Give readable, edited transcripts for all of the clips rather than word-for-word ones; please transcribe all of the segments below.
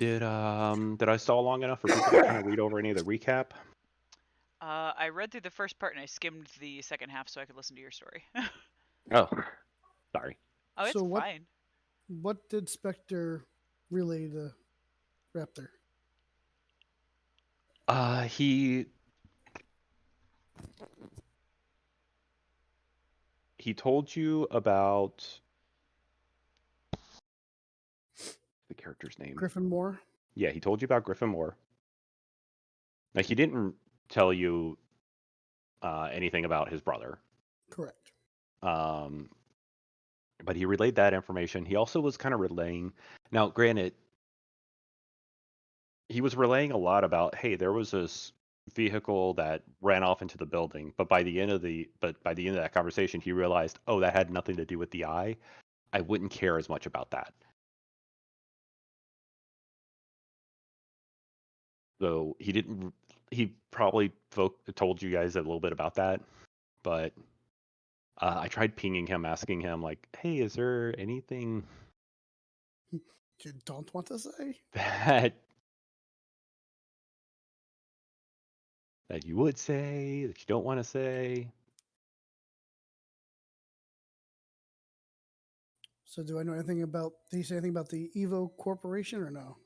Did I stall long enough for people to kind of read over any of the recap? I read through the first part and I skimmed the second half so I could listen to your story. Oh, sorry. Oh, it's So fine. what did Spectre relay to Raptor? He told you about the character's name. Griffin Moore? Yeah, he told you about Griffin Moore. Like he didn't tell you anything about his brother. Correct. Um, but he relayed that information. He also was kind of relaying. Now, granted, he was relaying a lot about, hey, there was this vehicle that ran off into the building, but by the end of that conversation, he realized, oh, that had nothing to do with the eye. I wouldn't care as much about that. So he didn't. He probably told you guys a little bit about that, but I tried pinging him, asking him like, "Hey, is there anything You don't want to say? that you would say that you don't want to say?" So do I know anything about, did he say anything about the Evo Corporation or no?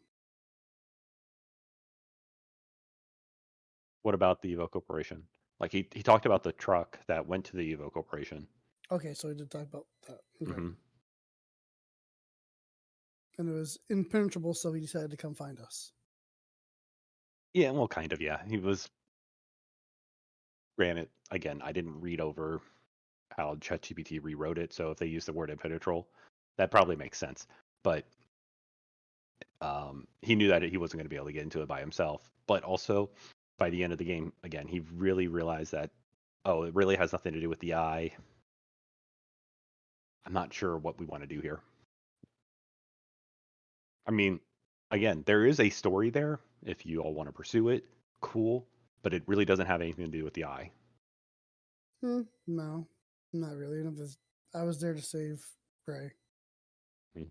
What about the Evo Corporation? Like he talked about the truck that went to the Evo Corporation. Okay, so he did talk about that. Okay. Hmm. And it was impenetrable, so he decided to come find us. Yeah, well, kind of. Yeah, he was. Granted, again, I didn't read over how ChatGPT rewrote it, so if they use the word impenetrable, that probably makes sense. But he knew that he wasn't going to be able to get into it by himself. But also, by the end of the game, again, he really realized that, oh, it really has nothing to do with the eye. I'm not sure what we want to do here. I mean, again, there is a story there. If you all want to pursue it, cool. But it really doesn't have anything to do with the eye. No, not really. I was there to save Bray. I mean,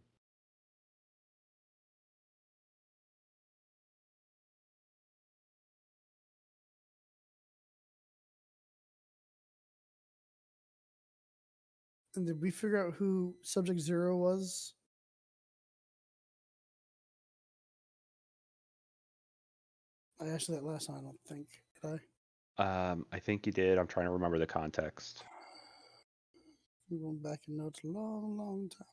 And did we figure out who Subject Zero was? I asked you that last time, I don't think. Did I? I think you did. I'm trying to remember the context. I'm going back in notes a long, long time.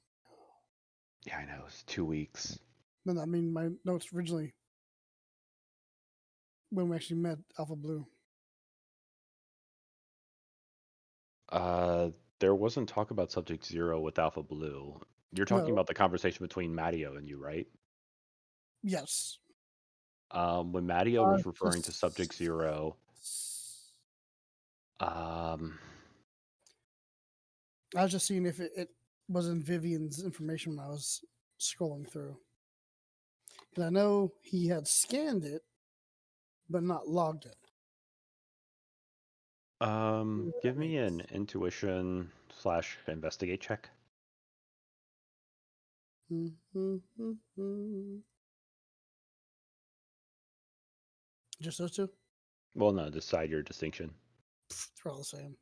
Yeah, I know. It's 2 weeks. No, I mean, my notes originally, when we actually met Alpha Blue. There wasn't talk about Subject Zero with Alpha Blue. You're talking No, about the conversation between Matteo and you, right? yes. When Matteo was referring to Subject Just, Zero, um, I was just seeing if it was in Vivian's information when I was scrolling through. And I know he had scanned it, but not logged it. give me an intuition / investigate check. Just those two? Well, no, decide your distinction. They're all the same.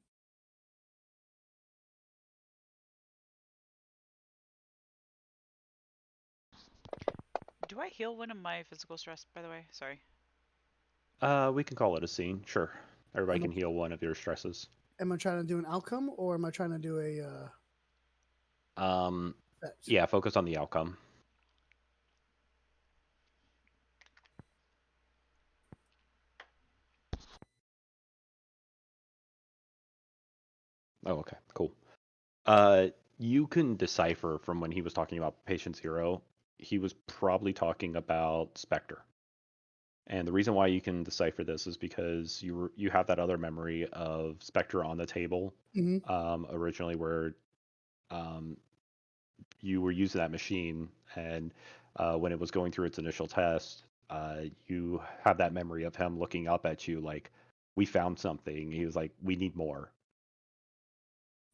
Do I heal one of my physical stress, by the way? Sorry. We can call it a scene, sure. Everybody Am can heal one of your stresses. am I trying to do an outcome or am I trying to do a Um, effect? yeah, focus on the outcome. Oh, okay, cool. You can decipher from when he was talking about Patient Zero, he was probably talking about Spectre. And the reason why you can decipher this is because you have that other memory of Spectre on the table Mm-hmm. originally, where um, you were using that machine, and when it was going through its initial test, you have that memory of him looking up at you like, "We found something." He was like, "We need more."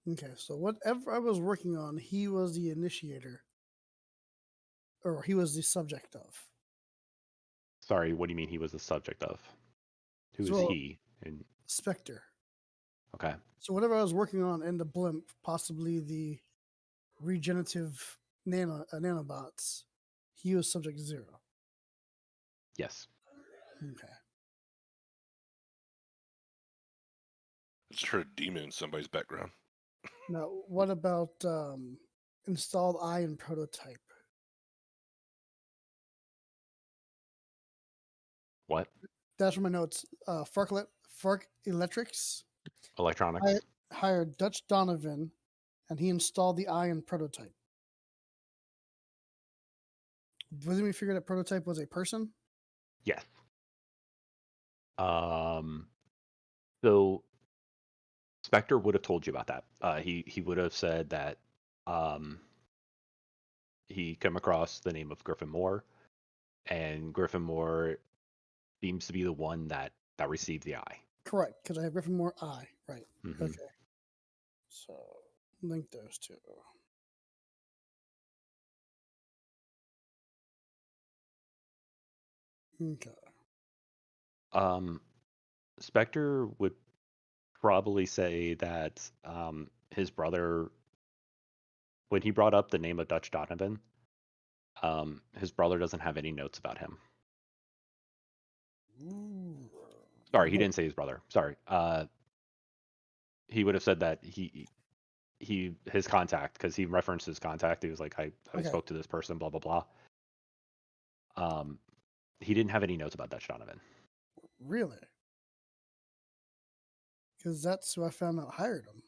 Okay, so whatever I was working on, he was the initiator, or he was the subject of. Sorry, what do you mean he was the subject of? Who is So, he? And Spectre. okay, So whatever I was working on in the blimp, possibly the regenerative nanobots, he was subject 0. yes. Okay. I just heard a demon in somebody's background. Now, what about installed eye and prototype? What? That's from my notes. Fark Electrics Electronics? hired Dutch Donovan, and he installed the eye and prototype. Wasn't we figured that prototype was a person? Yes. So Spectre would have told you about that. He would have said that he came across the name of Griffin Moore, and Griffin Moore seems to be the one that received the eye. Correct, because I have Griffin Moore eye. Right. Mhm. Okay. So link those two. Okay. Spectre would probably say that his brother, when he brought up the name of Dutch Donovan, his brother doesn't have any notes about him. Ooh. Sorry, he didn't say his brother. Sorry. He would have said that his contact, because he referenced his contact. He was like, I Okay. spoke to this person, blah blah blah. He didn't have any notes about Dutch Donovan. Really? Because that's who I found out hired him.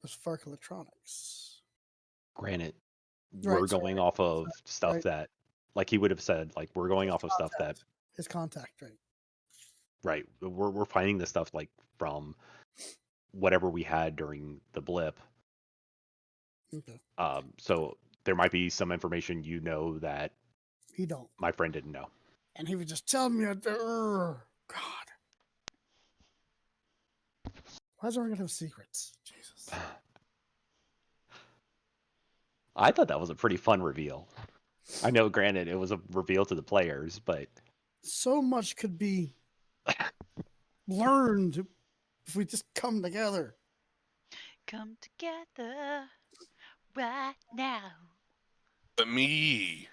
Was Fark Electronics. Granted, Right, we're sorry, going right, off of stuff right. that, like he would have said, like we're going off of stuff that, His contact, right? right? We're finding this stuff like from whatever we had during the blip. Okay. So there might be some information that He don't. my friend didn't know. And he was just telling me, God. Why is everyone gonna have secrets? Jesus. I thought that was a pretty fun reveal. I know, granted, it was a reveal to the players, but So much could be learned if we just come together. Come together right now. But me.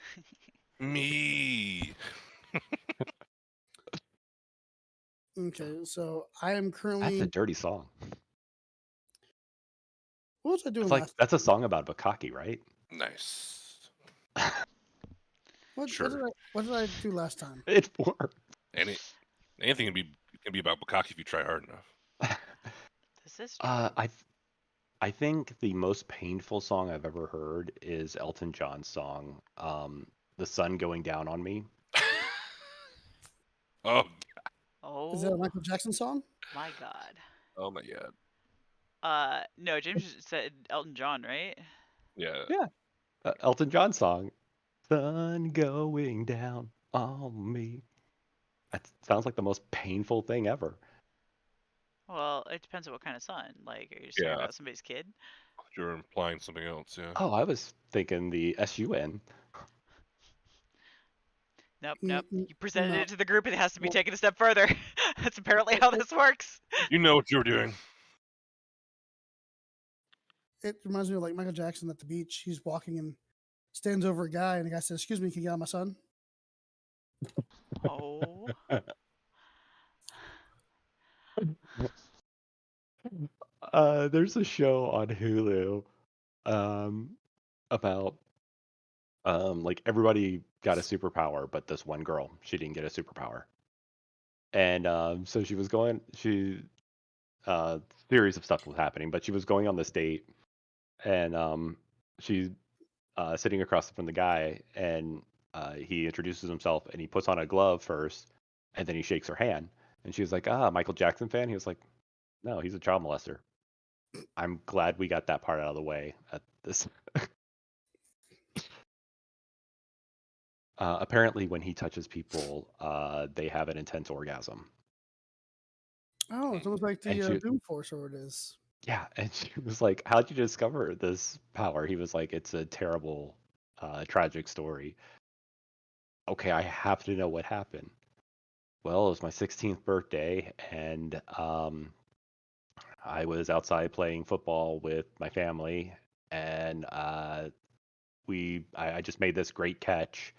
Okay, so I am that's currently. a dirty song. What was I doing It's like last? that's a song about Bukaki, right? Nice. What Sure. did I do last time? It's worked. Anything can be about Bukaki if you try hard enough. This is true. I think the most painful song I've ever heard is Elton John's song, "The Sun Going Down on Me." Oh, Is that a Oh Michael Jackson song? my god. oh my god. No, James just said Elton John, right? Yeah. Yeah, Elton John song, "Sun Going Down on Me." That sounds like the most painful thing ever. Well, it depends on what kind of sun. Like, are you just talking Yeah. about somebody's kid? You're implying something else, yeah. Oh, I was thinking the SUN. Nope, N- nope. n- You presented no. it to the group, and it has to be Well, taken a step further. That's apparently how this works. You know what you were doing. It reminds me of like Michael Jackson at the beach. He's walking and stands over a guy, and the guy says, "Excuse me, can you get out my son?" Oh. There's a show on Hulu um, about like everybody got a superpower, but this one girl, she didn't get a superpower. And so she was going, series of stuff was happening, but she was going on this date, and she's sitting across from the guy, and he introduces himself, and he puts on a glove first, and then he shakes her hand, and she was like, "Ah, Michael Jackson fan." He was like, "No, he's a child molester." I'm glad we got that part out of the way at this. Apparently, when he touches people, they have an intense orgasm. Oh, it's almost like And the she, Doom Force, or it is. yeah, and she was like, "How'd you discover this power?" He was like, "It's a terrible, tragic story." okay, I have to know what happened. Well, it was my 16th birthday, and I was outside playing football with my family, and I just made this great catch,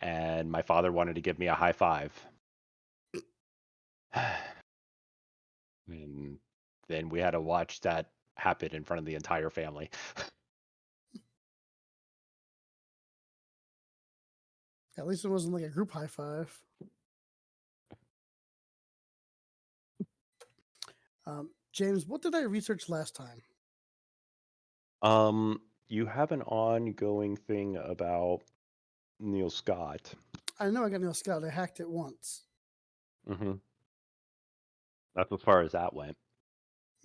and my father wanted to give me a high five. And then we had to watch that happen in front of the entire family. At least it wasn't like a group high five. James, what did I research last time? You have an ongoing thing about Neil Scott. I know I got Neil Scott. I hacked it once. Mm-hmm. That's as far as that went.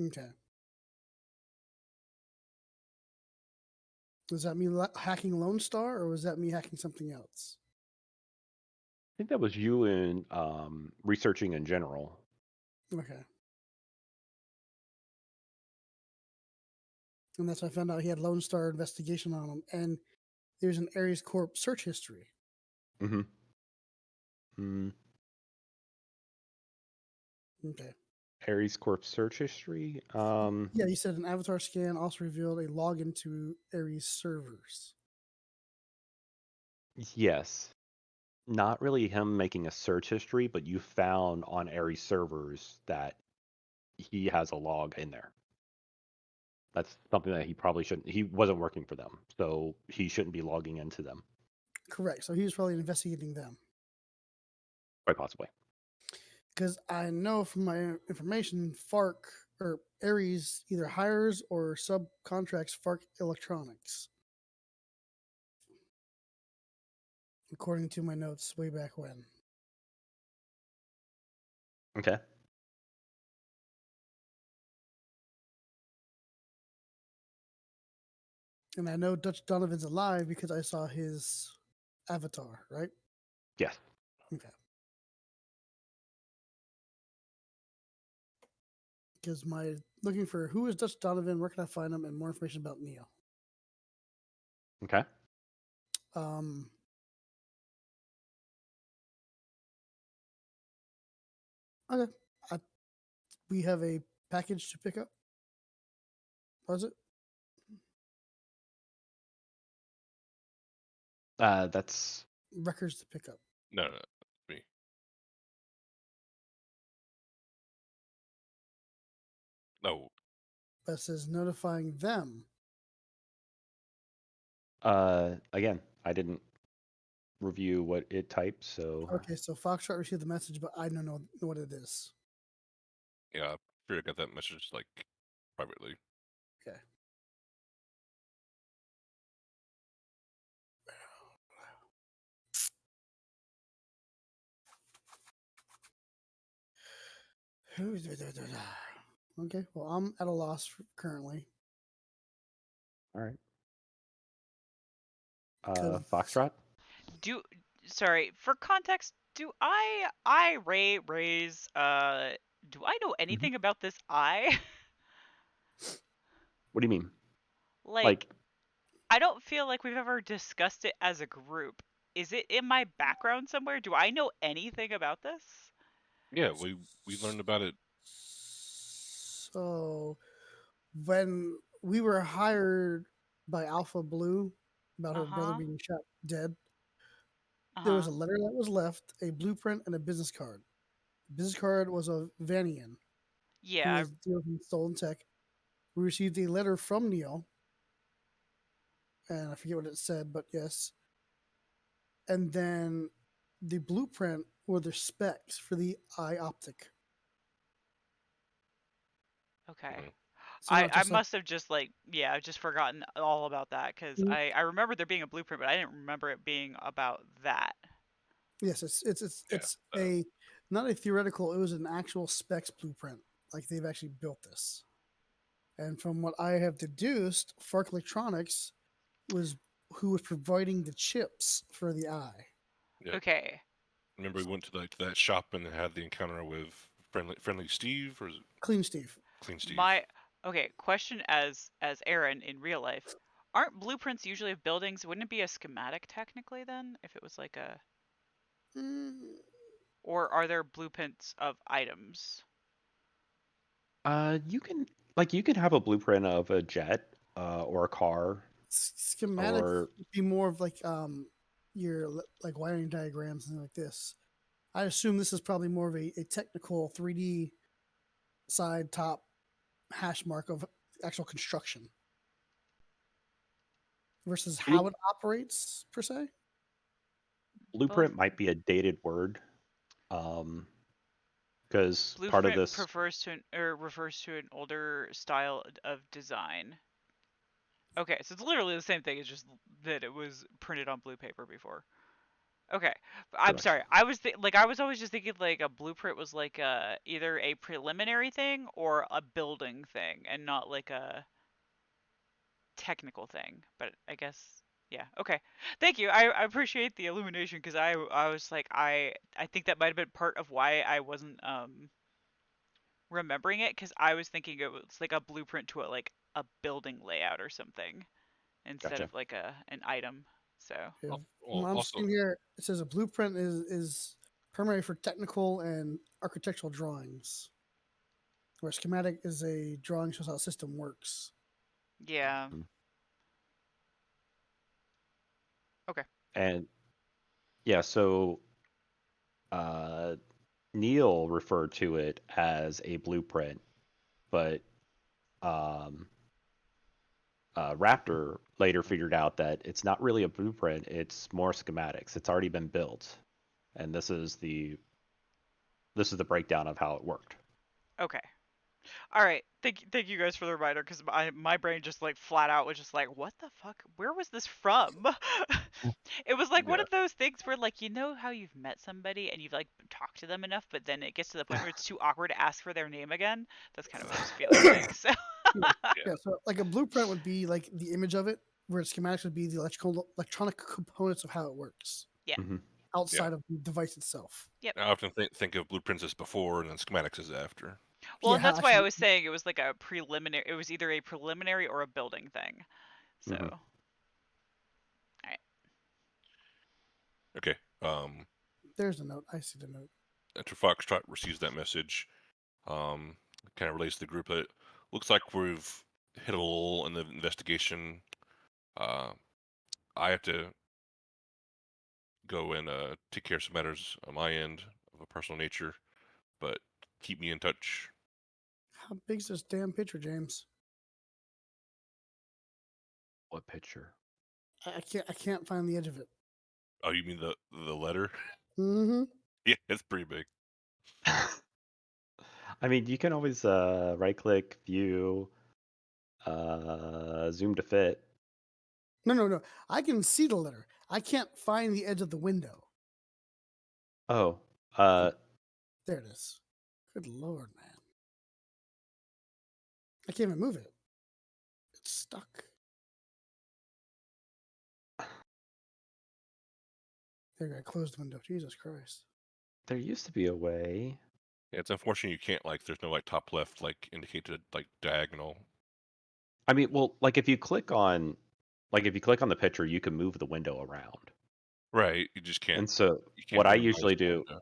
Okay. Was that me hacking Lone Star, or was that me hacking something else? I think that was you in researching in general. Okay. And that's how I found out he had Lone Star investigation on him, and there's an Ares Corp search history. Mm-hmm. Mm. Okay. Ares Corp search history. Yeah, you said an avatar scan also revealed a login to Ares servers. Yes. Not really him making a search history, but you found on Ares servers that he has a log in there. That's something that he probably shouldn't. He wasn't working for them, so he shouldn't be logging into them. Correct. So he was probably investigating them. Quite possibly. Because I know from my information, FARC or Ares either hires or subcontracts FARC Electronics, according to my notes way back when. Okay. And I know Dutch Donovan's alive because I saw his avatar, right? Yes. Okay. Because my looking for who is Dutch Donovan, where can I find him, and more information about Neil. Okay. Um, okay. I, we have a package to pick up. Was it? That's Records to pick up. No, me. No, That says notifying them. again, I didn't review what it typed, so Okay, so Foxtrot received the message, but I don't know what it is. yeah, I'm sure I got that message like privately. Okay. Okay, well, I'm at a loss currently. all right. 'Cause- Foxtrot. Sorry, for context, raise do I know anything about this eye? What do you mean? Like, Like, I don't feel like we've ever discussed it as a group. Is it in my background somewhere? Do I know anything about this? Yeah, we learned about it. So when we were hired by Alpha Blue about her brother Uh-huh. being shot dead, there was Uh-huh. a letter that was left, a blueprint, and a business card. The business card was of Vanian, who Yeah. was dealing in stolen tech. We received a letter from Neil, and I forget what it said, but yes. And then the blueprint were the specs for the eye optic. Okay. Mhm. So not I just like must have just I've just forgotten all about that because mm, I remember there being a blueprint, but I didn't remember it being about that. yes, Yeah, it's a not a theoretical. It was an actual specs blueprint. Like they've actually built this. And from what I have deduced, FARC Electronics was who was providing the chips for the eye. yeah. Okay. Remember we went to to that shop and had the encounter with friendly Steve, or is it Clean Steve. Clean Steve? Question as Aaron in real life. Aren't blueprints usually of buildings? Wouldn't it be a schematic technically then if it was like a Mm, Or are there blueprints of items? You can have a blueprint of a jet, or a car, schematics or would be more of like your like wiring diagrams and like this. I assume this is probably more of a technical 3D side top hash mark of actual construction versus how blue it operates per se. Well, blueprint might be a dated word, um, because part of blueprint this. refers to an older style of design. Okay, so it's literally the same thing. It's just that it was printed on blue paper before. Okay, I'm Correct. sorry. I was always just thinking like a blueprint was like either a preliminary thing or a building thing, and not like a technical thing. But I guess yeah. Okay, thank you. I appreciate the illumination because I was like I think that might have been part of why I wasn't remembering it because I was thinking it was like a blueprint to a building layout or something instead Gotcha. of like an item. So If, Well, I'm also, seeing here, it says a blueprint is primary for technical and architectural drawings, where a schematic is a drawing shows how a system works. yeah. Mhm. Okay. And yeah, so uh, Neil referred to it as a blueprint, but um, Raptor later figured out that it's not really a blueprint; it's more schematics. It's already been built, and this is the breakdown of how it worked. Okay. All right. Thank you guys for the reminder because my brain just like flat out was just like, what the fuck? Where was this from? It was like one Yeah. of those things where like you know how you've met somebody and you've like talked to them enough, but then it gets to the point where it's too awkward to ask for their name again. That's kind of what I was feeling like. So Yeah, yeah, yeah. So like a blueprint would be like the image of it, where schematics would be the electronic components of how it works yeah. Hmm. yeah. outside of the device itself. Yep. I often think of blueprints as before and then schematics as after. Well, Yeah, and how that's why I actually was saying it was like a preliminary. It was either a preliminary or a building thing. So, Hmm. all right. Okay. there's a note. I see the note. After Foxtrot receives that message, kind of relates to the group that looks like we've hit a lull in the investigation. Uh, I have to go and take care of some matters on my end of a personal nature, but keep me in touch. How big's this damn picture, James? What picture? I can't find the edge of it. Oh, you mean the letter? Mm-hmm. Yeah, it's pretty big. I mean, you can always right-click, view, zoom to fit. No, no, no. I can see the letter. I can't find the edge of the window. Oh, There it is. Good lord, man. I can't even move it. It's stuck. There, I closed the window. Jesus Christ. there used to be a way. Yeah, it's unfortunate you can't there's no top left indicated diagonal. I mean, well, if you click on the picture, you can move the window around. Right, you just can't And so you can't what I minimize usually the do, window.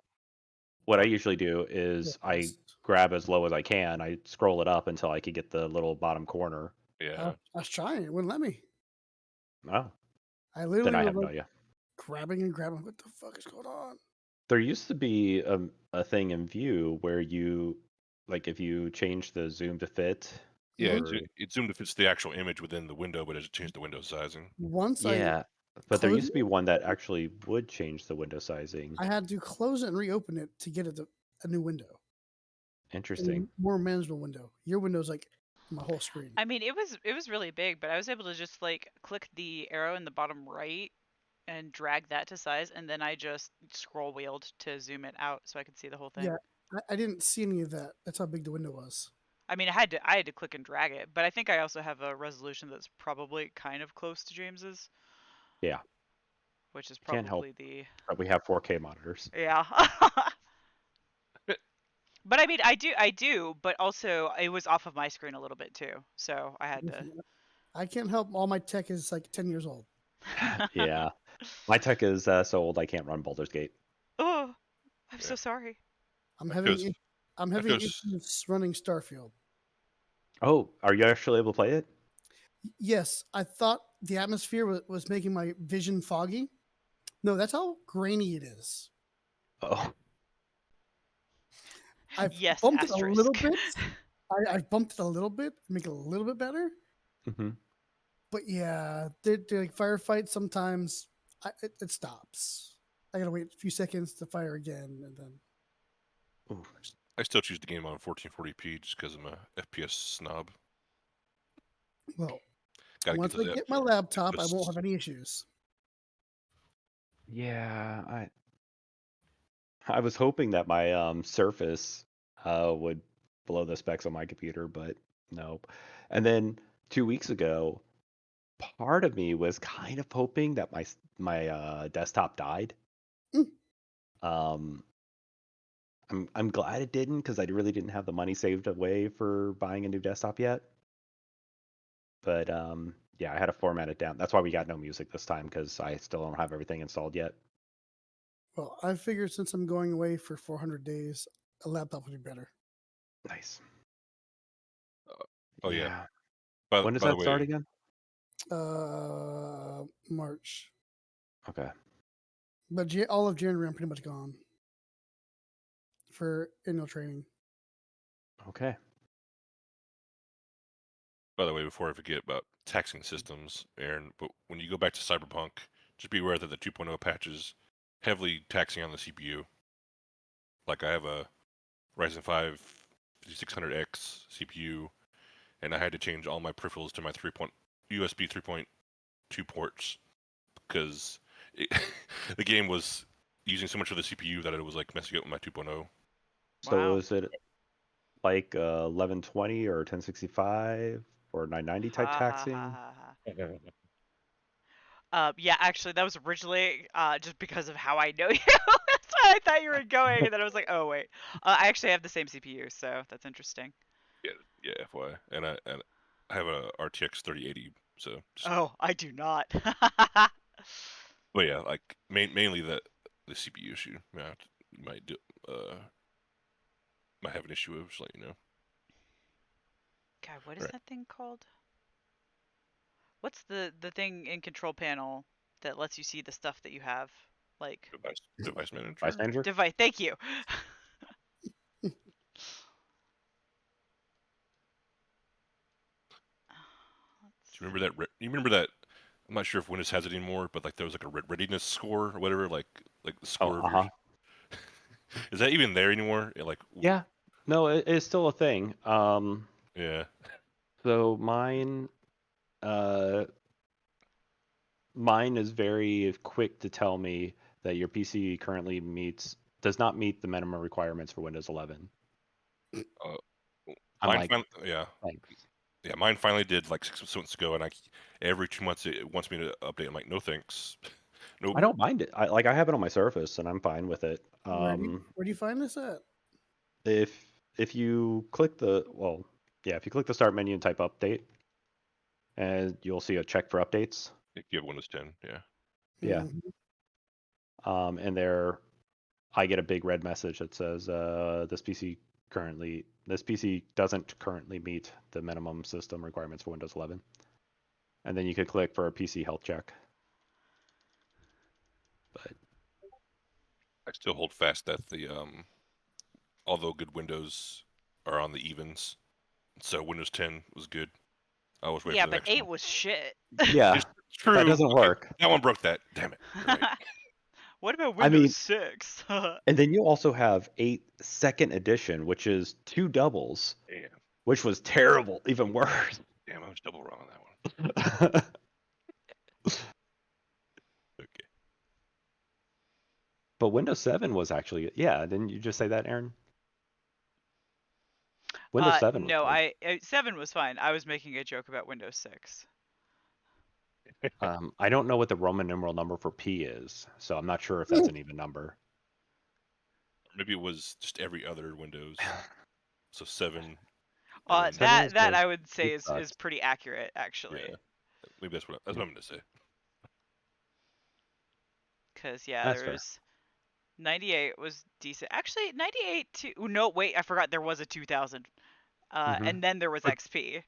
what I Go usually do is I Yes. grab as low as I can. I scroll it up until I can get the little bottom corner. Yeah. I was trying. It wouldn't let me. Oh, I then literally I was have no like idea. grabbing and grabbing. What the fuck is going on? There used to be a thing in View where if you change the zoom to fit, Yeah, Hmm. it zoomed if it's the actual image within the window, but it doesn't change the window sizing. Once I yeah, but there closed used to it, be one that actually would change the window sizing. I had to close it and reopen it to get it to a new window, a Interesting. more manageable window. Your window's like my whole screen. I mean, it was really big, but I was able to just like click the arrow in the bottom right and drag that to size, and then I just scroll wheeled to zoom it out so I could see the whole thing. Yeah, I didn't see any of that. That's how big the window was. I mean, I had to click and drag it, but I think I also have a resolution that's probably kind of close to James's, Yeah, which is can't help probably the but we have 4K monitors. yeah. But I mean, I do, but also it was off of my screen a little bit too, so I had to. I can't help. All my tech is like 10 years old. Yeah, my tech is so old I can't run Baldur's Gate. Oh, I'm Yeah. so sorry. I'm That having goes- i- I'm that having goes- issues running Starfield. Oh, are you actually able to play it? Yes, I thought the atmosphere was making my vision foggy. No, that's how grainy it is. Oh, I've Yes, bumped it a little asterisk. bit. I've bumped it a little bit, make it a little bit better. hmm But yeah, they're like firefights. Sometimes it stops. I gotta wait a few seconds to fire again, and then I still choose the game on 1440p just because I'm a FPS snob. well, Got to get once those I get my laptop, I won't FPS. have any issues. yeah. I was hoping that my Surface would blow the specs on my computer, but nope. And then 2 weeks ago, part of me was kind of hoping that my desktop died. Mm. Um, I'm glad it didn't because I really didn't have the money saved away for buying a new desktop yet. But yeah, I had to format it down. That's why we got no music this time because I still don't have everything installed yet. Well, I figured since I'm going away for 400 days, a laptop would be better. Nice. Oh yeah. Yeah. By, When does by the that start way, again? March, Okay. but all of January I'm pretty much gone for annual training. Okay. before I forget about taxing systems, Aaron, but when you go back to Cyberpunk, just be aware that the 2.0 patch is heavily taxing on the CPU. Like I have a Ryzen 5 5600X CPU, and I had to change all my peripherals to my USB 3.2 ports because the game was using so much of the CPU that it was like messing up with my 2.0. So Wow. is it like 1120 or 1065 or 990 type Ha ha ha taxing? ha ha. Yeah, actually, that was originally just because of how I know you. That's why I thought you were going, and then I was like, oh wait, I actually have the same CPU, so that's interesting. Yeah, FYI, and I have a RTX 3080, so just Oh, I do not. but yeah, like mainly the CPU issue. You might do uh might have an issue with, just let you know. God, what All is right, that thing called? What's the thing in control panel that lets you see the stuff that you have? Like device Vice manager. manager? device. Thank you. Let's Do you remember see. that? You remember that? I'm not sure if Windows has it anymore, but like there was like a readiness score or whatever, like the Oh, score of your. uh-huh. Is that even there anymore? Yeah. No, it's still a thing. Yeah. So uh, mine is very quick to tell me that your PC currently does not meet the minimum requirements for Windows 11. Uh, I'm mine like, yeah. thanks. Yeah, mine finally did like 6 months ago, and every 2 months it wants me to update. I'm like, no thanks, nope. I don't mind it. I have it on my Surface and I'm fine with it. Where do you find this at? If you click if you click the start menu and type update, and you'll see a check for updates. If you have Windows 10, yeah. Yeah. Mhm. And there, I get a big red message that says this PC doesn't currently meet the minimum system requirements for Windows 11. And then you could click for a PC health check. But I still hold fast that the although good Windows are on the evens, so Windows 10 was good. I always wait Yeah, for the but next 8 one. was shit. yeah, It's that true. doesn't Okay, work. that one broke that. Damn it. You're right. What about I Windows mean, 6? and then you also have 8 second edition, which is two doubles, Damn. which was terrible, even worse. Damn, I was double wrong on that one. Okay. But Windows 7 was actually, yeah, didn't you just say that, Aaron? Windows 7 was No, good. 7 was fine. I was making a joke about Windows 6. I don't know what the Roman numeral number for P is, so I'm not sure if that's an even number. Maybe it was just every other Windows. So 7, and then 7 was That good. I would say 8 is sucks. pretty accurate, yeah, actually. maybe that's what I'm gonna say. Because yeah, That's fair. there's 98 was decent. Actually, 98 too. No, wait, I forgot there was a 2000. Mhm. And then there was But XP.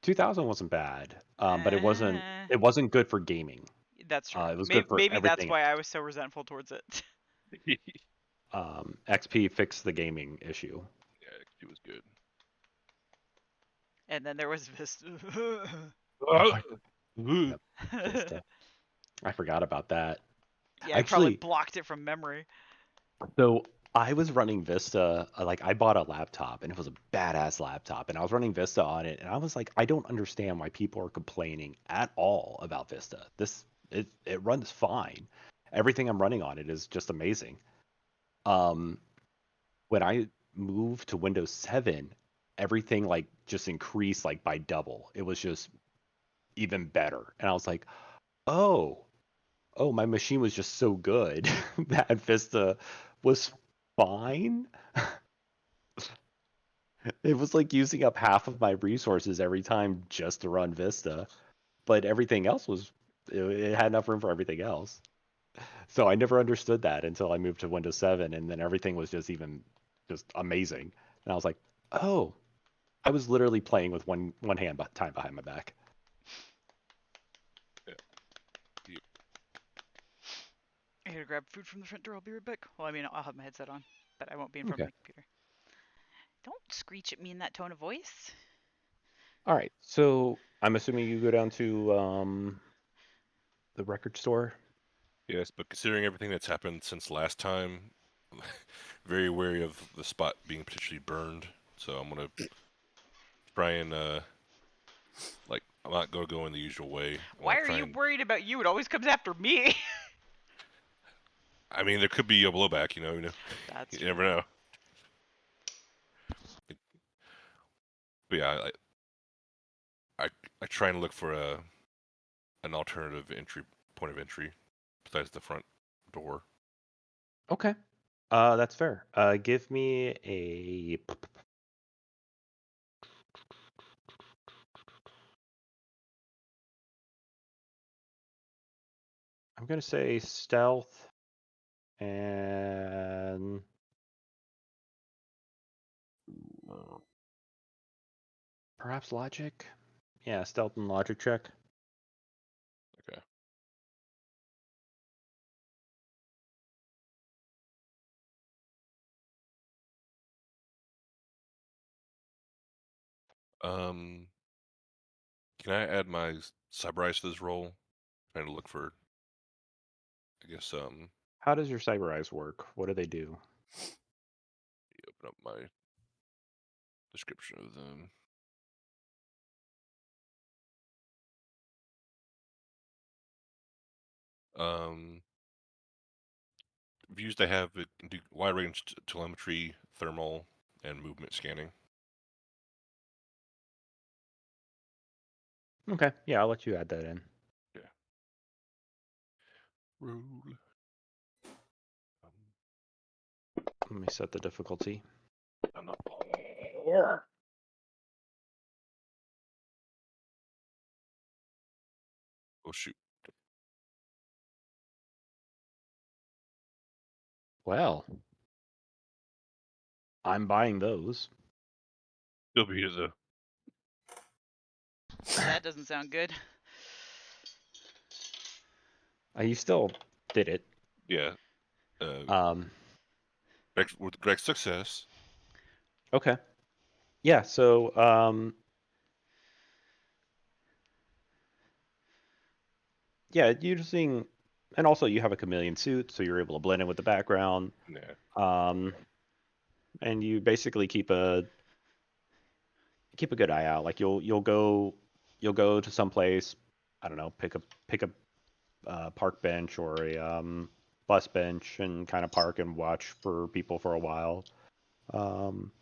2000 wasn't bad, but it wasn't Eh, it wasn't good for gaming. that's true. It was Maybe, good for maybe that's everything why I else. was so resentful towards it. XP fixed the gaming issue. Yeah, it was good. And then there was Vista. Yep, Vista. I forgot about that. Yeah, I probably Actually, blocked it from memory. so I was running Vista. Like I bought a laptop, and it was a badass laptop, and I was running Vista on it, and I was like, I don't understand why people are complaining at all about Vista. It runs fine. Everything I'm running on it is just amazing. Um, when I moved to Windows 7, everything like just increased like by double. It was just even better. And I was like, "Oh, oh, my machine was just so good that Vista was fine." It was like using up half of my resources every time just to run Vista, but everything else it had enough room for everything else. So I never understood that until I moved to Windows 7, and then everything was just amazing. And I was like, "Oh, I was literally playing with one hand tied behind my back." Yeah. Yep. I gotta grab food from the front door. I'll be right back. Well, I mean, I'll have my headset on, but I won't be in front of Okay. my computer. Don't screech at me in that tone of voice. All right. So I'm assuming you go down to the record store. Yes, but considering everything that's happened since last time, very wary of the spot being potentially burned. So I'm gonna try and like I'm not gonna go in the usual way. I Why want to are try you and. worried about you? It always comes after me. I mean, there could be a blowback. That's You true. never know. But yeah, I try and look for an alternative entry point of entry besides the front door. Okay. That's fair. Give me a. I'm gonna say stealth and perhaps logic. Yeah, stealth and logic check. Okay. Um, can I add my cyber eyes to this roll? Trying to look for, I guess, How does your cyber eyes work? What do they do? open up my description of them. Views they have do wide range telemetry, thermal, and movement scanning. Okay. Yeah, I'll let you add that in. Yeah. Rule. Let me set the difficulty. I'm not. Oh shoot. Well, I'm buying those. Still be the. That doesn't sound good. You still did it. Yeah. Uh, Um, with Greg's success. okay. Yeah, so yeah, using and also you have a chameleon suit, so you're able to blend in with the background. Yeah. Um, and you basically keep a good eye out. Like you'll go to some place, I don't know, pick a park bench or a bus bench and kind of park and watch for people for a while. Um,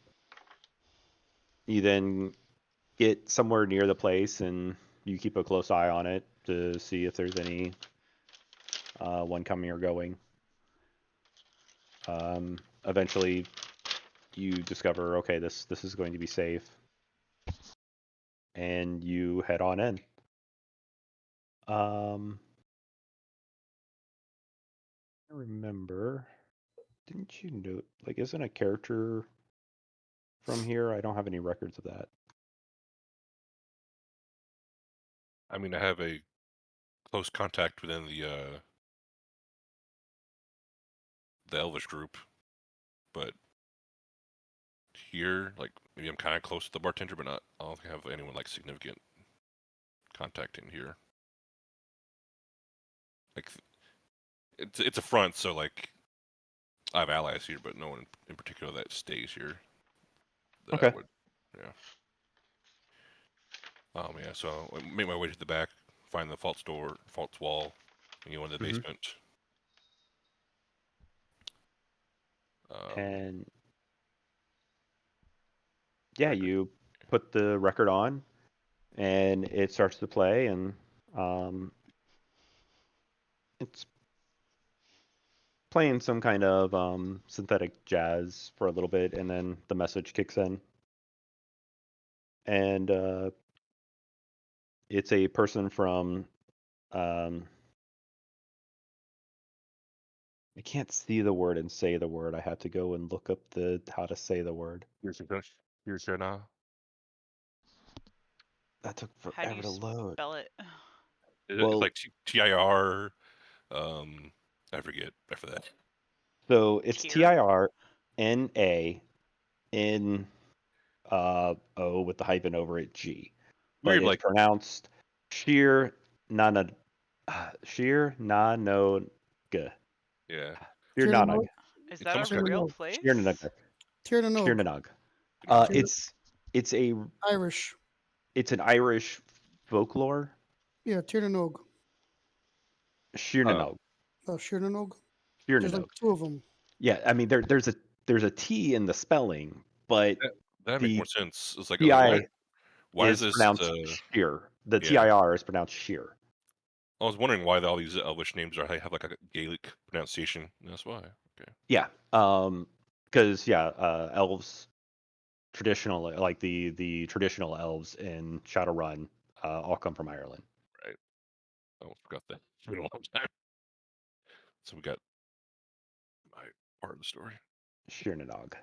you then get somewhere near the place and you keep a close eye on it to see if there's any one coming or going. Eventually, you discover, okay, this is going to be safe, and you head on in. I remember. Didn't you know? Like, isn't a character from here? I don't have any records of that. I mean, I have a close contact within the Elvish group, but here, like, maybe I'm kind of close to the bartender, but not. I don't have anyone like significant contact in here. Like, it's a front, so like, I have allies here, but no one in particular that stays here that I Okay. would. Yeah. Yeah. So I make my way to the back, find the false wall, and go into the Mhm. basement. And yeah, Record. you put the record on, and it starts to play, and um, it's playing some kind of synthetic jazz for a little bit, and then the message kicks in, and it's a person from um, I can't see the word and say the word. I had to go and look up the how to say the word. Here's now. That took How do forever you to load. spell it? It's Well, like TIR. I forget. I forget that. so it's Tier? TIRNA in O with the hyphen over it G, but Weird, it's like, pronounced sheer nana sheer nanog yeah. sheer Tiernanog. nanog Is It's that a almost got. real Tiernanog. sheer place? nanog sheer Tiernanog. nanog. Not. Tier- It's a Irish. it's an Irish folklore Yeah, Tiernanog. sheer Oh, nanog Tiernanog. sheer There's like nanog. two of them. Yeah, I mean there's a T in the spelling, but that makes the more sense. It's like, I was like, why? TI Why is is this? pronounced sheer. The Yeah. TIR is pronounced sheer. I was wondering why all these Elvish names have like a Gaelic pronunciation. And that's why. Okay. Yeah. Because elves traditional like the traditional elves in Shadowrun all come from Ireland. Right. I almost forgot that. It's been a long time. So we got my part of the story. Sheernanog.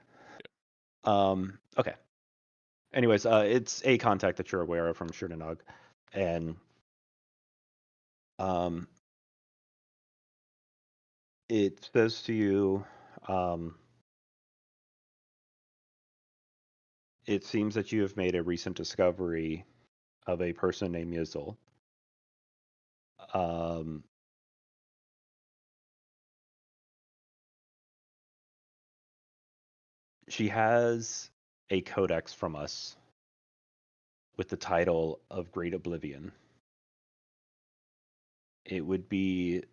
Okay. Anyways, it's a contact that you're aware of from Sheernanog, and um, it says to you, it seems that you have made a recent discovery of a person named Yizzle. Um, she has a codex from us with the title of Great Oblivion. It would be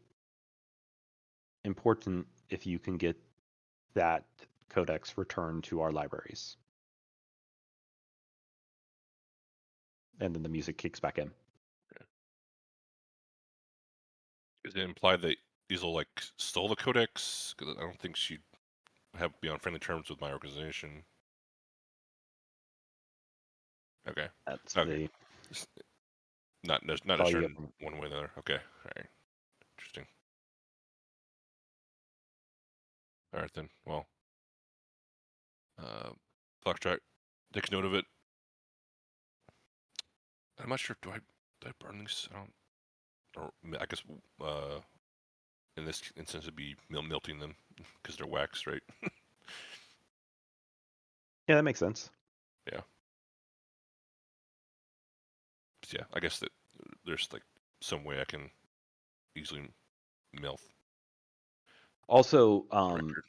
important if you can get that codex returned to our libraries. And then the music kicks back in. Is it implied that Diesel like stole the codex? Because I don't think she'd be on friendly terms with my organization. Okay. That's Okay. Not all you necessarily get from it. one way or the other. Okay. All right. Interesting. All right then. Well, Foxtrot takes note of it. I'm not sure. Do I burn these? I don't. Or I guess in this instance it'd be melting them because they're wax, right? Yeah, that makes sense. Yeah. But yeah. I guess that there's like some way I can easily melt Also, the record.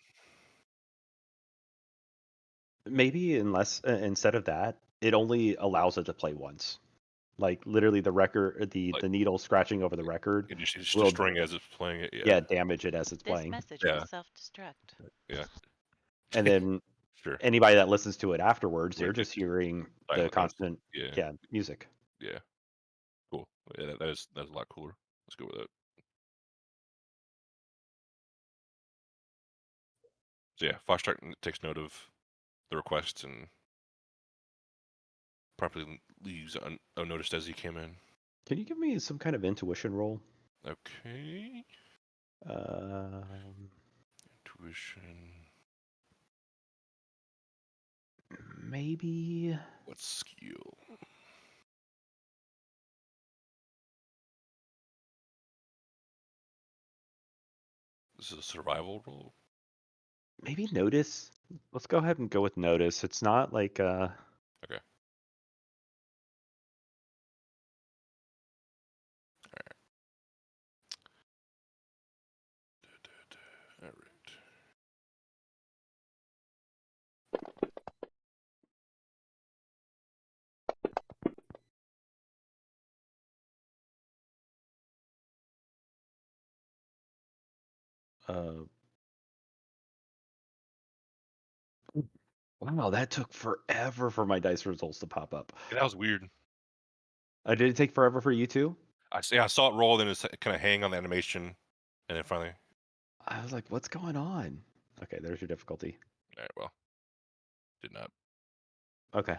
maybe unless instead of that, it only allows it to play once. Like literally, the record, Like the needle scratching over the record it's just will, destroying as it's playing it. Yeah. damage it as it's This playing. message Yeah. will self-destruct. Yeah. And then Sure. anybody that listens to it afterwards, they're Right. just hearing the Silent noise. constant, Yeah. music. Yeah. Cool. Yeah, that's a lot cooler. Let's go with it. So yeah, Foxtrot takes note of the request and properly leaves unnoticed as he came in. Can you give me some kind of intuition roll? Okay. Um, Intuition. maybe. What skill? This is a survival roll. Maybe notice. Let's go ahead and go with notice. It's not like Okay. All right. wow, that took forever for my dice results to pop up. Yeah, that was weird. Did it take forever for you too? I saw it roll, then it's kind of hang on the animation, and then finally. I was like, what's going on? Okay, there's your difficulty. All right. Well, did not. Okay.